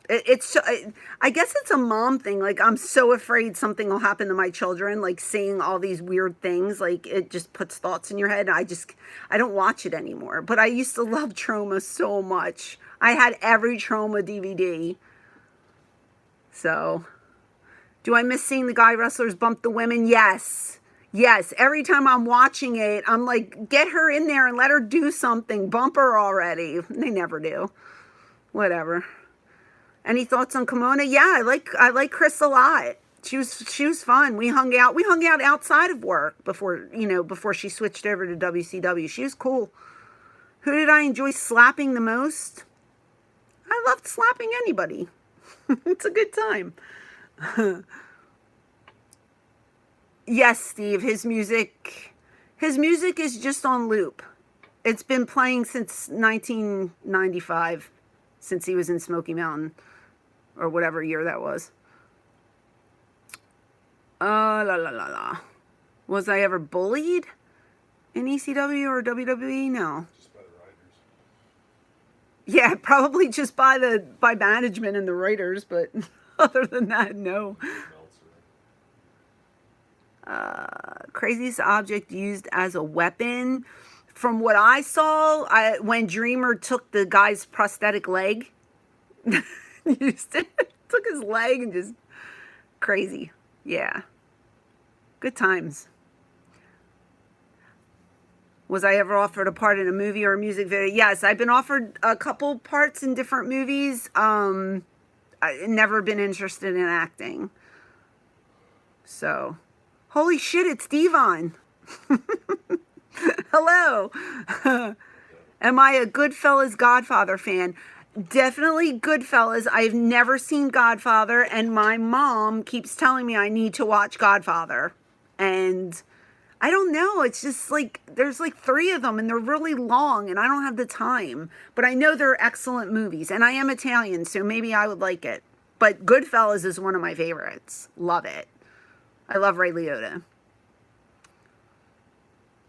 I guess it's a mom thing. Like, I'm so afraid something will happen to my children. Like, seeing all these weird things, like, it just puts thoughts in your head. I don't watch it anymore. But I used to love Trauma so much. I had every Trauma DVD. So, do I miss seeing the guy wrestlers bump the women? Yes. Yes. Every time I'm watching it, I'm like, get her in there and let her do something. Bump her already. They never do. Whatever. Any thoughts on Kimona? Yeah, I like Chris a lot. She was fun. We hung out. We hung out outside of work before she switched over to WCW. She was cool. Who did I enjoy slapping the most? I loved slapping anybody. It's a good time. Yes, Steve, his music is just on loop. It's been playing since 1995, since he was in Smoky Mountain, or whatever year that was. La la la la. Was I ever bullied in ECW or WWE? No. Just by the writers. Yeah, probably just by management and the writers, but other than that, no. Craziest object used as a weapon. From what I saw, when Dreamer took the guy's prosthetic leg, used it, took his leg and just crazy. Yeah. Good times. Was I ever offered a part in a movie or a music video? Yes, I've been offered a couple parts in different movies. I've never been interested in acting. So, holy shit, it's Devon. Hello. Am I a Goodfellas Godfather fan? Definitely Goodfellas. I've never seen Godfather, and my mom keeps telling me I need to watch Godfather. And I don't know. It's just like, there's like 3 of them, and they're really long, and I don't have the time. But I know they're excellent movies, and I am Italian, so maybe I would like it. But Goodfellas is one of my favorites. Love it. I love Ray Liotta.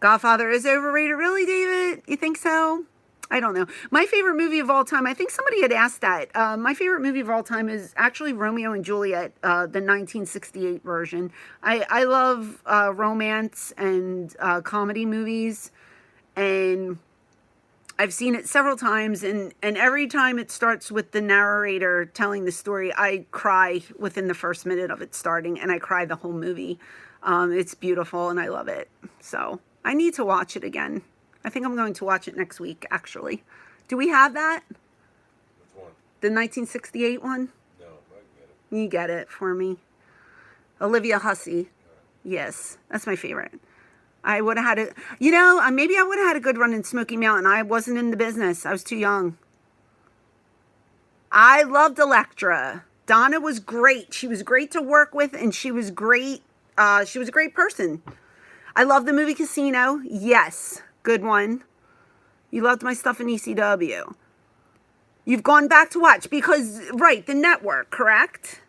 Godfather is overrated. Really, David? You think so? I don't know. My favorite movie of all time, I think somebody had asked that. My favorite movie of all time is actually Romeo and Juliet, the 1968 version. I love romance and comedy movies, and I've seen it several times, and every time it starts with the narrator telling the story, I cry within the first minute of it starting, and I cry the whole movie. It's beautiful, and I love it. So I need to watch it again. I think I'm going to watch it next week, actually. Do we have that? Which one? The 1968 one? No, I can get it. You get it for me. Olivia Hussey. Yes, that's my favorite. I would have had a, maybe I would have had a good run in Smoky Mountain. I wasn't in the business. I was too young. I loved Elektra. Donna was great. She was great to work with, and she was great. She was a great person. I love the movie Casino. Yes, good one. You loved my stuff in ECW. You've gone back to watch because, right, the network, correct?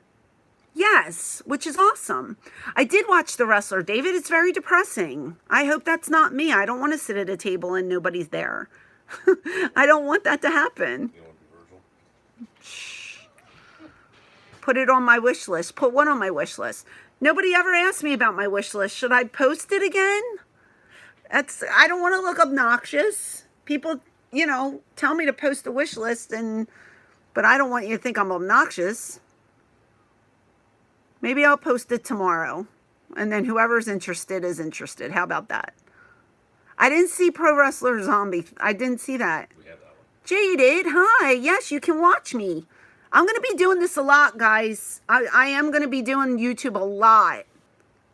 Yes, which is awesome. I did watch The Wrestler, David. It's very depressing. I hope that's not me. I don't want to sit at a table and nobody's there. I don't want that to happen. You want to be Virgil? Shh. Put it on my wish list. Put one on my wish list. Nobody ever asked me about my wish list. Should I post it again? I don't want to look obnoxious. People, tell me to post a wish list, but I don't want you to think I'm obnoxious. Maybe I'll post it tomorrow, and then whoever's interested is interested. How about that? I didn't see Pro Wrestler Zombie. I didn't see that. We have that one. Jaded, hi. Yes, you can watch me. I'm going to be doing this a lot, guys. I am going to be doing YouTube a lot.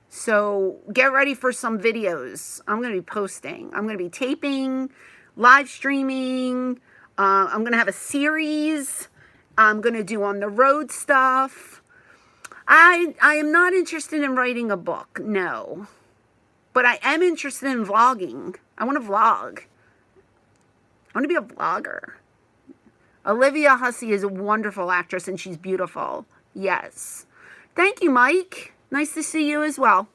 So get ready for some videos. I'm going to be posting. I'm going to be taping, live streaming. I'm going to have a series. I'm going to do on the road stuff. I am not interested in writing a book, no. But I am interested in vlogging. I want to vlog. I want to be a vlogger. Olivia Hussey is a wonderful actress, and she's beautiful. Yes. Thank you, Mike. Nice to see you as well.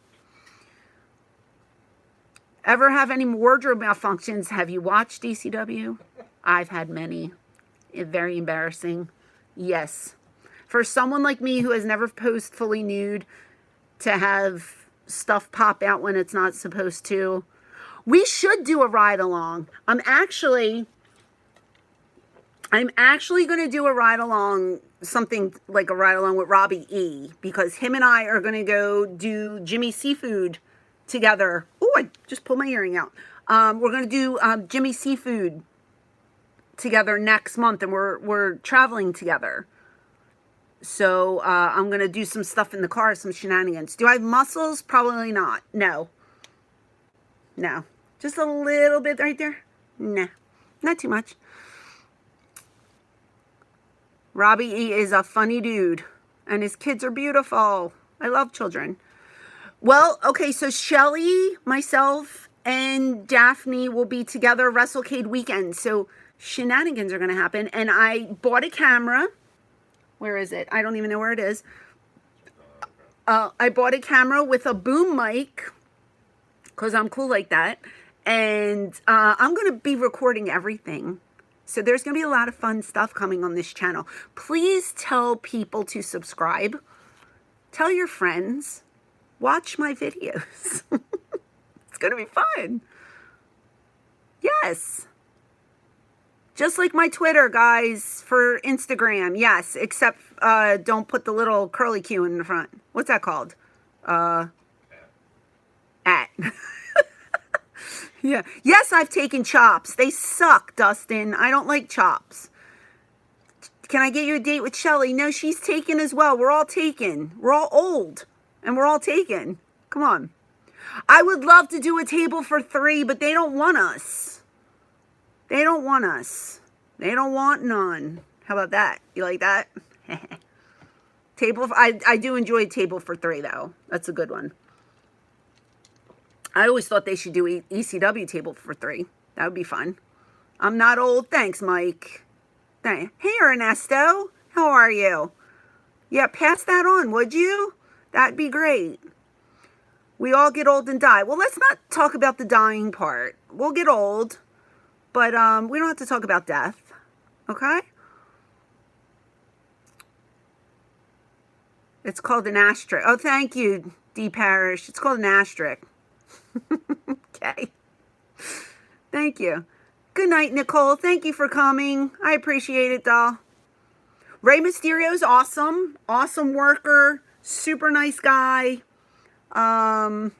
Ever have any wardrobe malfunctions? Have you watched DCW? I've had many. Very embarrassing. Yes. For someone like me who has never posed fully nude to have stuff pop out when it's not supposed to, we should do a ride along. I'm actually going to do a ride along, something like a ride along with Robbie E, because him and I are going to go do Jimmy Seafood together. Oh, I just pulled my earring out. We're going to do Jimmy Seafood together next month, and we're traveling together. So I'm going to do some stuff in the car, some shenanigans. Do I have muscles? Probably not. No. No. Just a little bit right there. Nah. Not too much. Robbie E is a funny dude, and his kids are beautiful. I love children. Well, okay, so Shelly, myself, and Daphne will be together WrestleCade weekend. So shenanigans are going to happen. And I bought a camera. Where is it? I don't even know where it is. I bought a camera with a boom mic because I'm cool like that. And I'm going to be recording everything. So there's going to be a lot of fun stuff coming on this channel. Please tell people to subscribe. Tell your friends. Watch my videos. It's going to be fun. Yes. Just like my Twitter, guys, for Instagram. Yes, except don't put the little curly Q in the front. What's that called? At. Yeah. Yes, I've taken chops. They suck, Dustin. I don't like chops. Can I get you a date with Shelly? No, she's taken as well. We're all taken. We're all old. And we're all taken. Come on. I would love to do a table for 3, but they don't want us. They don't want us. They don't want none. How about that? You like that? I do enjoy table for 3, though. That's a good one. I always thought they should do ECW table for 3. That would be fun. I'm not old. Thanks, Mike. Hey, Ernesto. How are you? Yeah, pass that on, would you? That'd be great. We all get old and die. Well, let's not talk about the dying part. We'll get old, but we don't have to talk about death. Okay? It's called an asterisk. Oh, thank you, D. Parrish. It's called an asterisk. Okay. Thank you. Good night, Nicole. Thank you for coming. I appreciate it, doll. Rey Mysterio's awesome. Awesome worker. Super nice guy. I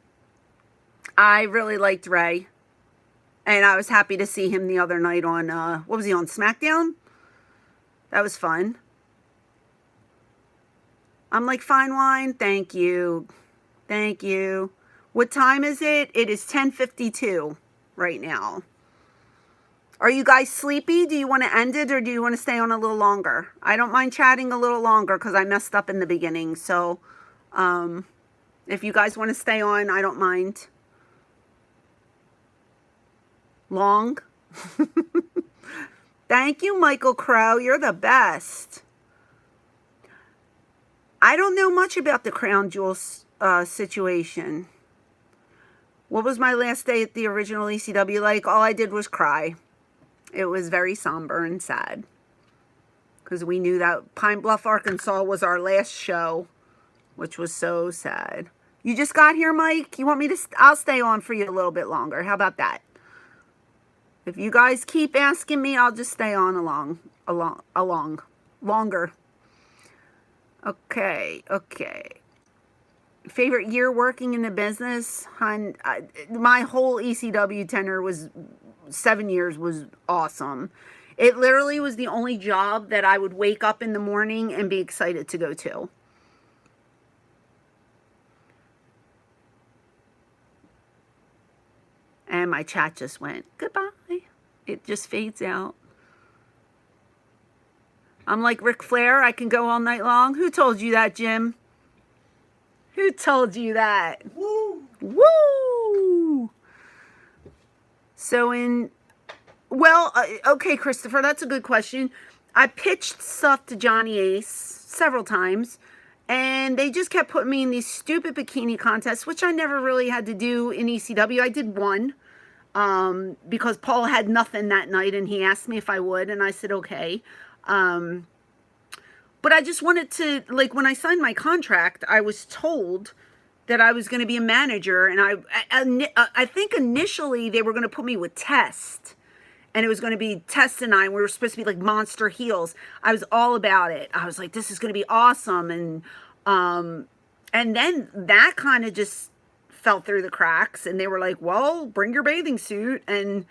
really liked Rey. And I was happy to see him the other night on, what was he on, SmackDown? That was fun. I'm like, fine wine. Thank you. Thank you. What time is it? It is 10:52 right now. Are you guys sleepy? Do you want to end it or do you want to stay on a little longer? I don't mind chatting a little longer because I messed up in the beginning. So if you guys want to stay on, I don't mind. Long. Thank you, Michael Crow. You're the best. I don't know much about the Crown Jewels situation. What was my last day at the original ECW like? All I did was cry. It was very somber and sad. Because we knew that Pine Bluff, Arkansas was our last show. Which was so sad. You just got here, Mike? You want me to... I'll stay on for you a little bit longer. How about that? If you guys keep asking me, I'll just stay on longer. Okay. Favorite year working in the business? My whole ECW tenure was 7 years was awesome. It literally was the only job that I would wake up in the morning and be excited to go to. And my chat just went, goodbye. It just fades out. I'm like Ric Flair. I can go all night long. Who told you that, Jim? Who told you that? Woo! Woo! So okay, Christopher, that's a good question. I pitched stuff to Johnny Ace several times, And they just kept putting me in these stupid bikini contests, which I never really had to do in ECW. I did one because Paul had nothing that night and he asked me if I would, and I said okay. But I just wanted to, like, when I signed my contract, I was told that I was going to be a manager, and I think initially they were going to put me with Test, and it was going to be Test and we were supposed to be like monster heels. I was all about it. I was like, this is going to be awesome, and then that kind of just fell through the cracks, and they were like, well, bring your bathing suit, and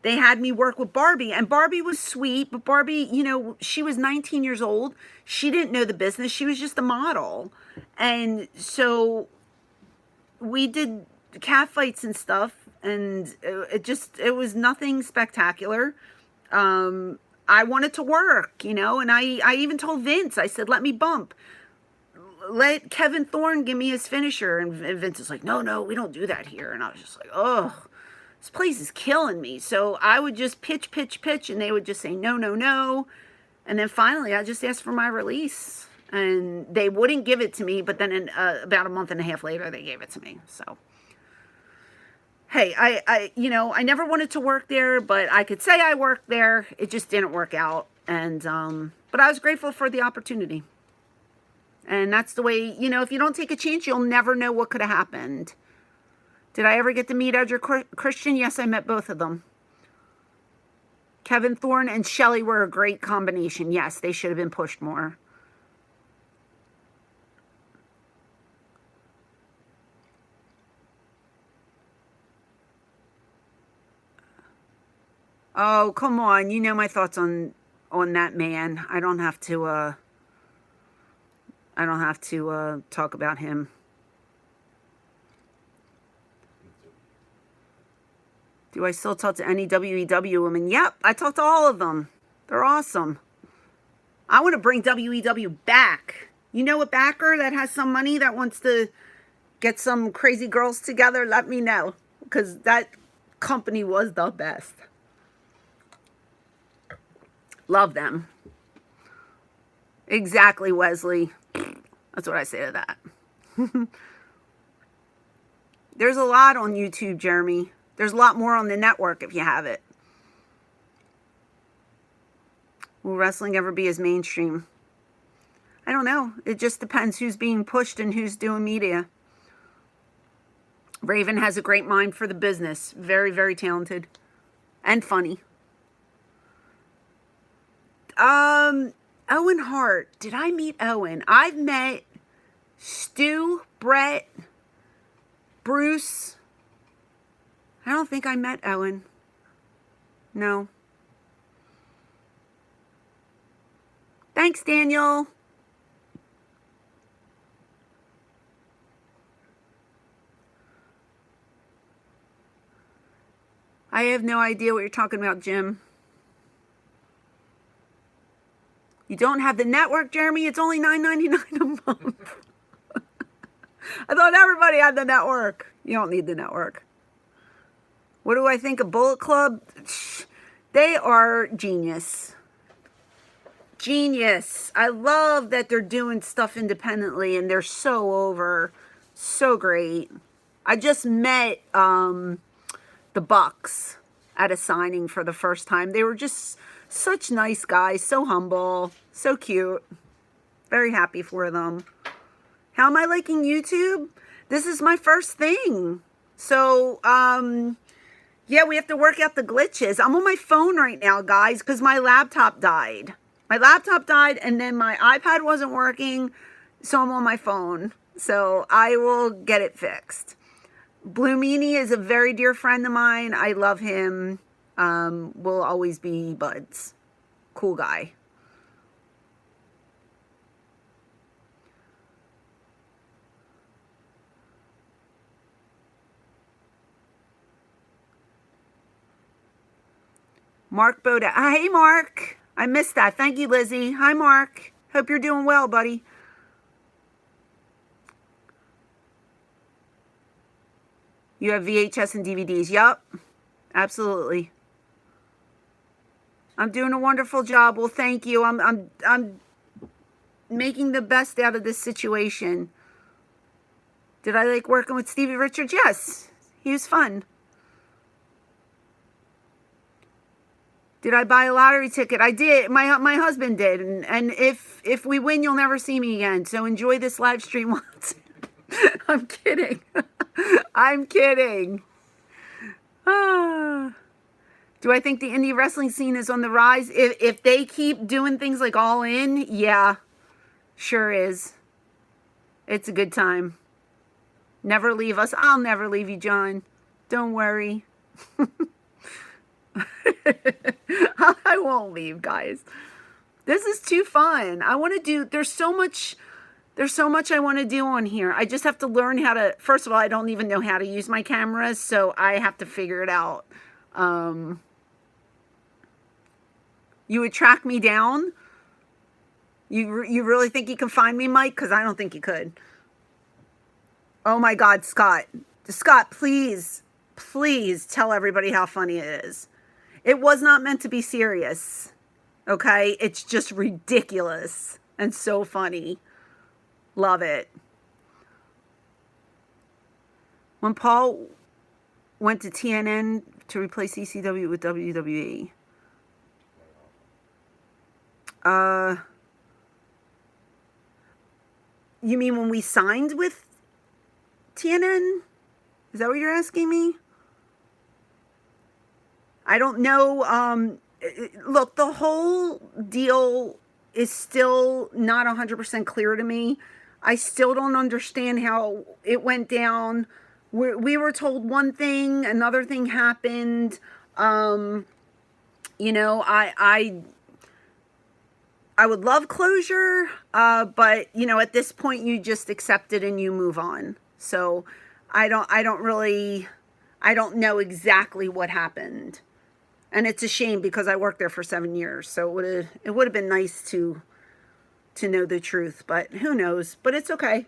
they had me work with Barbie, and Barbie was sweet, but Barbie, you know, she was 19 years old. She didn't know the business. She was just a model. And so we did cat fights and stuff, and it was nothing spectacular. I wanted to work, you know, and I even told Vince, I said, let me bump. Let Kevin Thorne give me his finisher. And Vince was like, no, we don't do that here. And I was just like, oh, this place is killing me. So I would just pitch, and they would just say, no. And then finally, I just asked for my release. And they wouldn't give it to me, but then about a month and a half later, they gave it to me. So, hey, I never wanted to work there, but I could say I worked there. It just didn't work out. And, but I was grateful for the opportunity. And that's the way, you know, if you don't take a chance, you'll never know what could have happened. Did I ever get to meet Edge or Christian? Yes, I met both of them. Kevin Thorne and Shelley were a great combination. Yes, they should have been pushed more. Oh, come on. You know my thoughts on that man. I don't have to talk about him. Do I still talk to any WEW women? Yep, I talk to all of them. They're awesome. I want to bring WEW back. You know a backer that has some money that wants to get some crazy girls together? Let me know, because that company was the best. Love them. Exactly, Wesley. That's what I say to that. There's a lot on YouTube, Jeremy. There's a lot more on the network if you have it. Will wrestling ever be as mainstream? I don't know. It just depends who's being pushed and who's doing media. Raven has a great mind for the business. Very, very talented. And funny. Owen Hart. Did I meet Owen? I've met Stu, Brett, Bruce. I don't think I met Owen. No. Thanks, Daniel. I have no idea what you're talking about, Jim. You don't have the network, Jeremy? It's only $9.99 a month. I thought everybody had the network. You don't need the network. What do I think of Bullet Club? They are genius. Genius. I love that they're doing stuff independently and they're so over. So great. I just met the Bucks at a signing for the first time. They were just such nice guys, so humble, so cute. Very happy for them. How am I liking YouTube? This is my first thing. So, yeah, we have to work out the glitches. I'm on my phone right now, guys, because my laptop died. My laptop died, and then my iPad wasn't working, so I'm on my phone. So I will get it fixed. Blue Meanie is a very dear friend of mine. I love him. We'll always be buds. Cool guy. Mark Boda. Hey, Mark. I missed that. Thank you, Lizzie. Hi, Mark. Hope you're doing well, buddy. You have VHS and DVDs. Yup. Absolutely. I'm doing a wonderful job. Well, thank you. I'm making the best out of this situation. Did I like working with Stevie Richards? Yes, he was fun. Did I buy a lottery ticket? I did. My husband did. And if we win, you'll never see me again. So enjoy this live stream once. I'm kidding. I'm kidding. Ah. Do I think the indie wrestling scene is on the rise? If they keep doing things like All In, yeah, sure is. It's a good time. Never leave us. I'll never leave you, John. Don't worry. I won't leave, guys. This is too fun. I want to do, there's so much I want to do on here. I just have to learn how to, first of all, I don't even know how to use my cameras, so I have to figure it out. You would track me down? You really think you can find me, Mike? Because I don't think you could. Oh my God, Scott. Scott, please tell everybody how funny it is. It was not meant to be serious, okay? It's just ridiculous and so funny. Love it. When Paul went to TNN to replace ECW with WWE. You mean when we signed with TNN? Is that what you're asking me? I don't know. Look, the whole deal is still not 100% clear to me. I still don't understand how it went down. We were told one thing, another thing happened. You know, I would love closure, but you know, at this point, you just accept it and you move on. So I don't know exactly what happened. And it's a shame because I worked there for 7 years. So it would have been nice to know the truth, but who knows? But it's okay.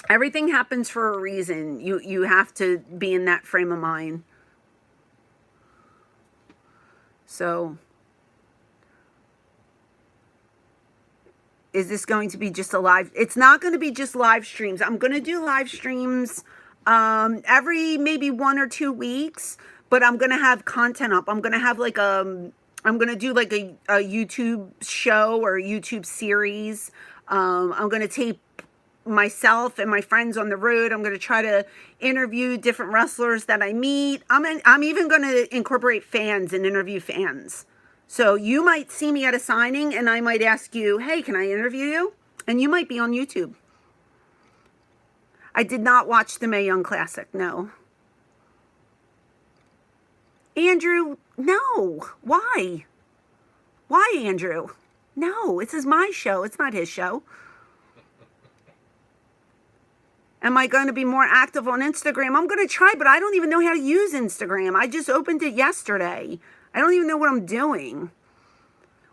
Everything happens for a reason. You have to be in that frame of mind. So is this going to be just a live? It's not going to be just live streams. I'm going to do live streams every maybe 1 or 2 weeks, but I'm going to have content up. I'm going to have like I'm going to do like a YouTube show or a YouTube series. I'm going to tape myself and my friends on the road. I'm going to try to interview different wrestlers that I meet. I'm even going to incorporate fans and interview fans. So you might see me at a signing and I might ask you, hey, can I interview you? And you might be on YouTube. I did not watch the Mae Young Classic, no. Andrew, no. Why? Why, Andrew? No, this is my show. It's not his show. Am I going to be more active on Instagram? I'm going to try, but I don't even know how to use Instagram. I just opened it yesterday. I don't even know what I'm doing.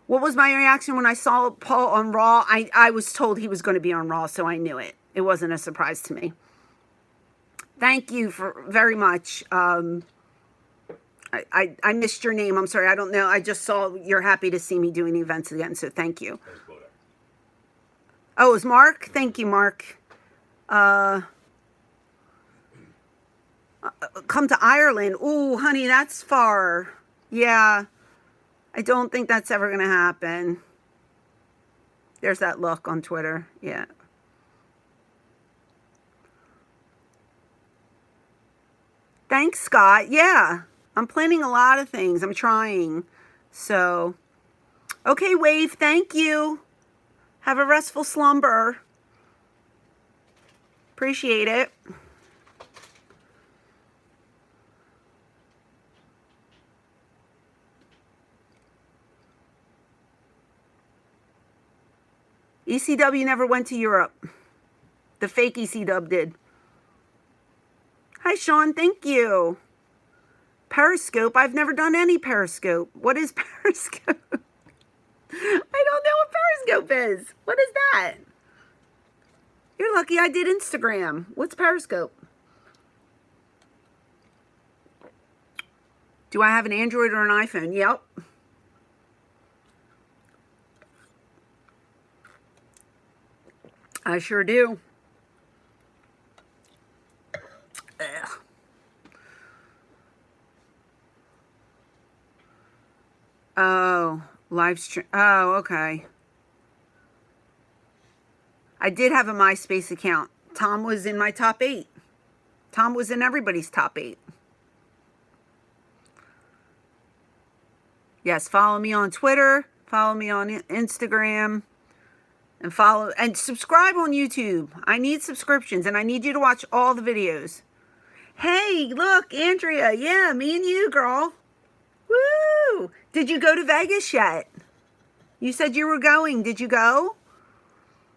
What was my reaction when I saw Paul on Raw? I was told he was going to be on Raw, so I knew it. It wasn't a surprise to me. Thank you very much. I missed your name. I'm sorry. I don't know. I just saw you're happy to see me doing events again, so thank you. Oh, it was Mark? Thank you, Mark. Come to Ireland. Ooh, honey, that's far. Yeah, I don't think that's ever going to happen. There's that look on Twitter. Yeah. Thanks, Scott. Yeah, I'm planning a lot of things. I'm trying. So, okay, Wave, thank you. Have a restful slumber. Appreciate it. ECW never went to Europe. The fake ECW did. Hi, Sean. Thank you. Periscope. I've never done any Periscope. What is Periscope? I don't know what Periscope is. What is that? You're lucky I did Instagram. What's Periscope? Do I have an Android or an iPhone? Yep. I sure do. Ugh. Oh, live stream. Oh, okay. I did have a MySpace account. Tom was in my top 8. Tom was in everybody's top 8. Yes, follow me on Twitter, follow me on Instagram, and follow and subscribe on YouTube. I need subscriptions, and I need you to watch all the videos. Hey, look, Andrea. Yeah, me and you, girl. Woo! Did you go to Vegas yet? You said you were going. Did you go?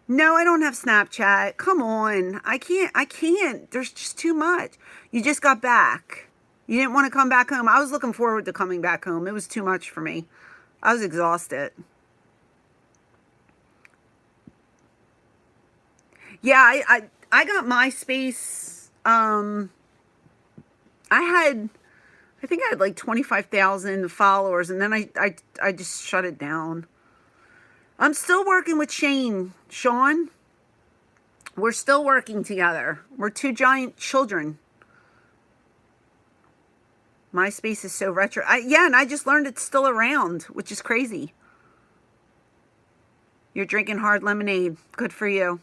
No, I don't have Snapchat. Come on. I can't. There's just too much. You just got back. You didn't want to come back home. I was looking forward to coming back home. It was too much for me. I was exhausted. Yeah, I got MySpace. I think I had like 25,000 followers, and then I just shut it down. I'm still working with Sean. We're still working together. We're two giant children. MySpace is so retro. Yeah, and I just learned it's still around, which is crazy. You're drinking hard lemonade. Good for you.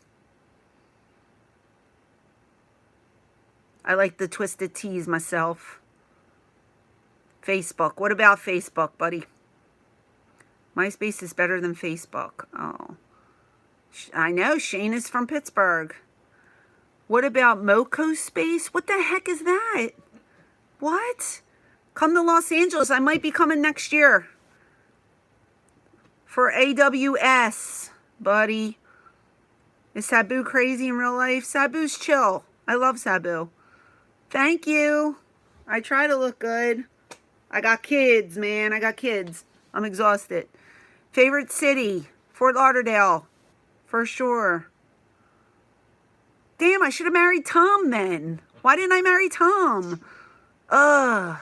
I like the twisted teas myself. Facebook. What about Facebook, buddy? MySpace is better than Facebook. Oh. I know. Shane is from Pittsburgh. What about Moco Space? What the heck is that? What? Come to Los Angeles. I might be coming next year. For AWS, buddy. Is Sabu crazy in real life? Sabu's chill. I love Sabu. Thank you. I try to look good. I got kids, man. I got kids. I'm exhausted. Favorite city? Fort Lauderdale. For sure. Damn, I should have married Tom then. Why didn't I marry Tom? Ugh.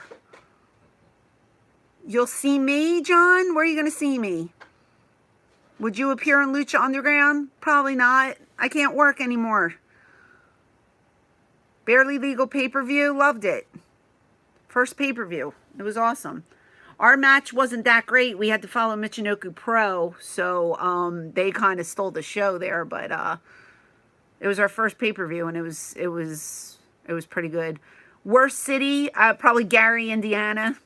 You'll see me, John? Where are you going to see me? Would you appear on Lucha Underground? Probably not. I can't work anymore. Barely Legal pay-per-view. Loved it. First pay-per-view. It was awesome. Our match wasn't that great. We had to follow Michinoku Pro, so they kind of stole the show there. But it was our first pay-per-view, and it was pretty good. Worst city? Probably Gary, Indiana.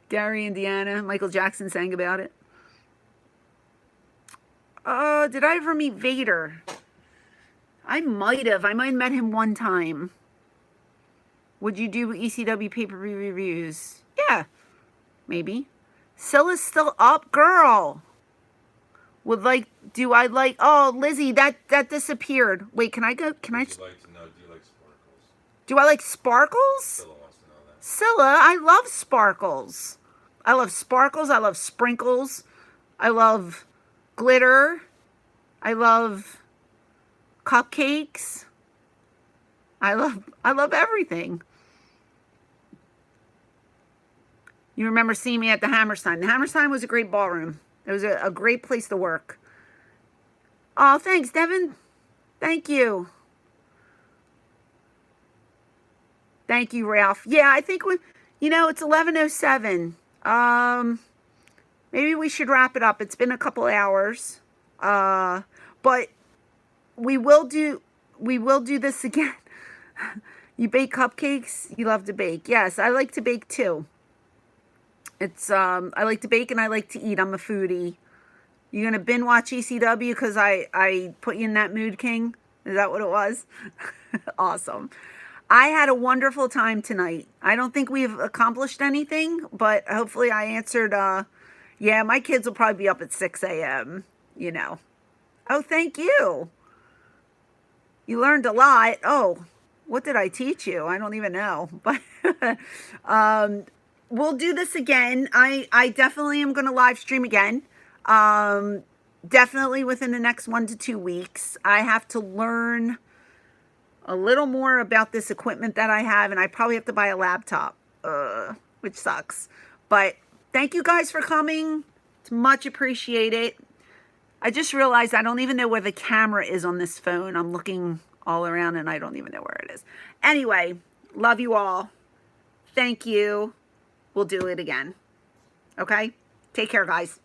Gary, Indiana. Michael Jackson sang about it. Did I ever meet Vader? I might have. I might have met him one time. Would you do ECW pay-per-view reviews? Yeah, maybe. Scylla's still up, girl. Do I like, oh, Lizzie, that disappeared. Wait, can I go, can I? Would you like to know, do you like sparkles? Do I like sparkles? Scylla wants to know that. Scylla, I love sparkles. I love sparkles. I love sprinkles. I love glitter. I love cupcakes. I love everything. You remember seeing me at the Hammerstein. The Hammerstein was a great ballroom. It was a great place to work. Oh, thanks, Devin. Thank you. Thank you, Ralph. Yeah, I think it's 11:07. Maybe we should wrap it up. It's been a couple hours. But we will do this again. You bake cupcakes? You love to bake. Yes, I like to bake too. I like to bake and I like to eat. I'm a foodie. You gonna binge watch ECW because I put you in that mood, King? Is that what it was? Awesome. I had a wonderful time tonight. I don't think we've accomplished anything, but hopefully I answered. Yeah, my kids will probably be up at 6 a.m. Oh, thank you. You learned a lot. Oh, what did I teach you? I don't even know. But we'll do this again. I definitely am going to live stream again. Definitely within the next 1 to 2 weeks. I have to learn a little more about this equipment that I have, and I probably have to buy a laptop, which sucks. But thank you guys for coming. It's much appreciated. I just realized I don't even know where the camera is on this phone. I'm looking all around and I don't even know where it is. Anyway, love you all. Thank you. We'll do it again. Okay? Take care, guys.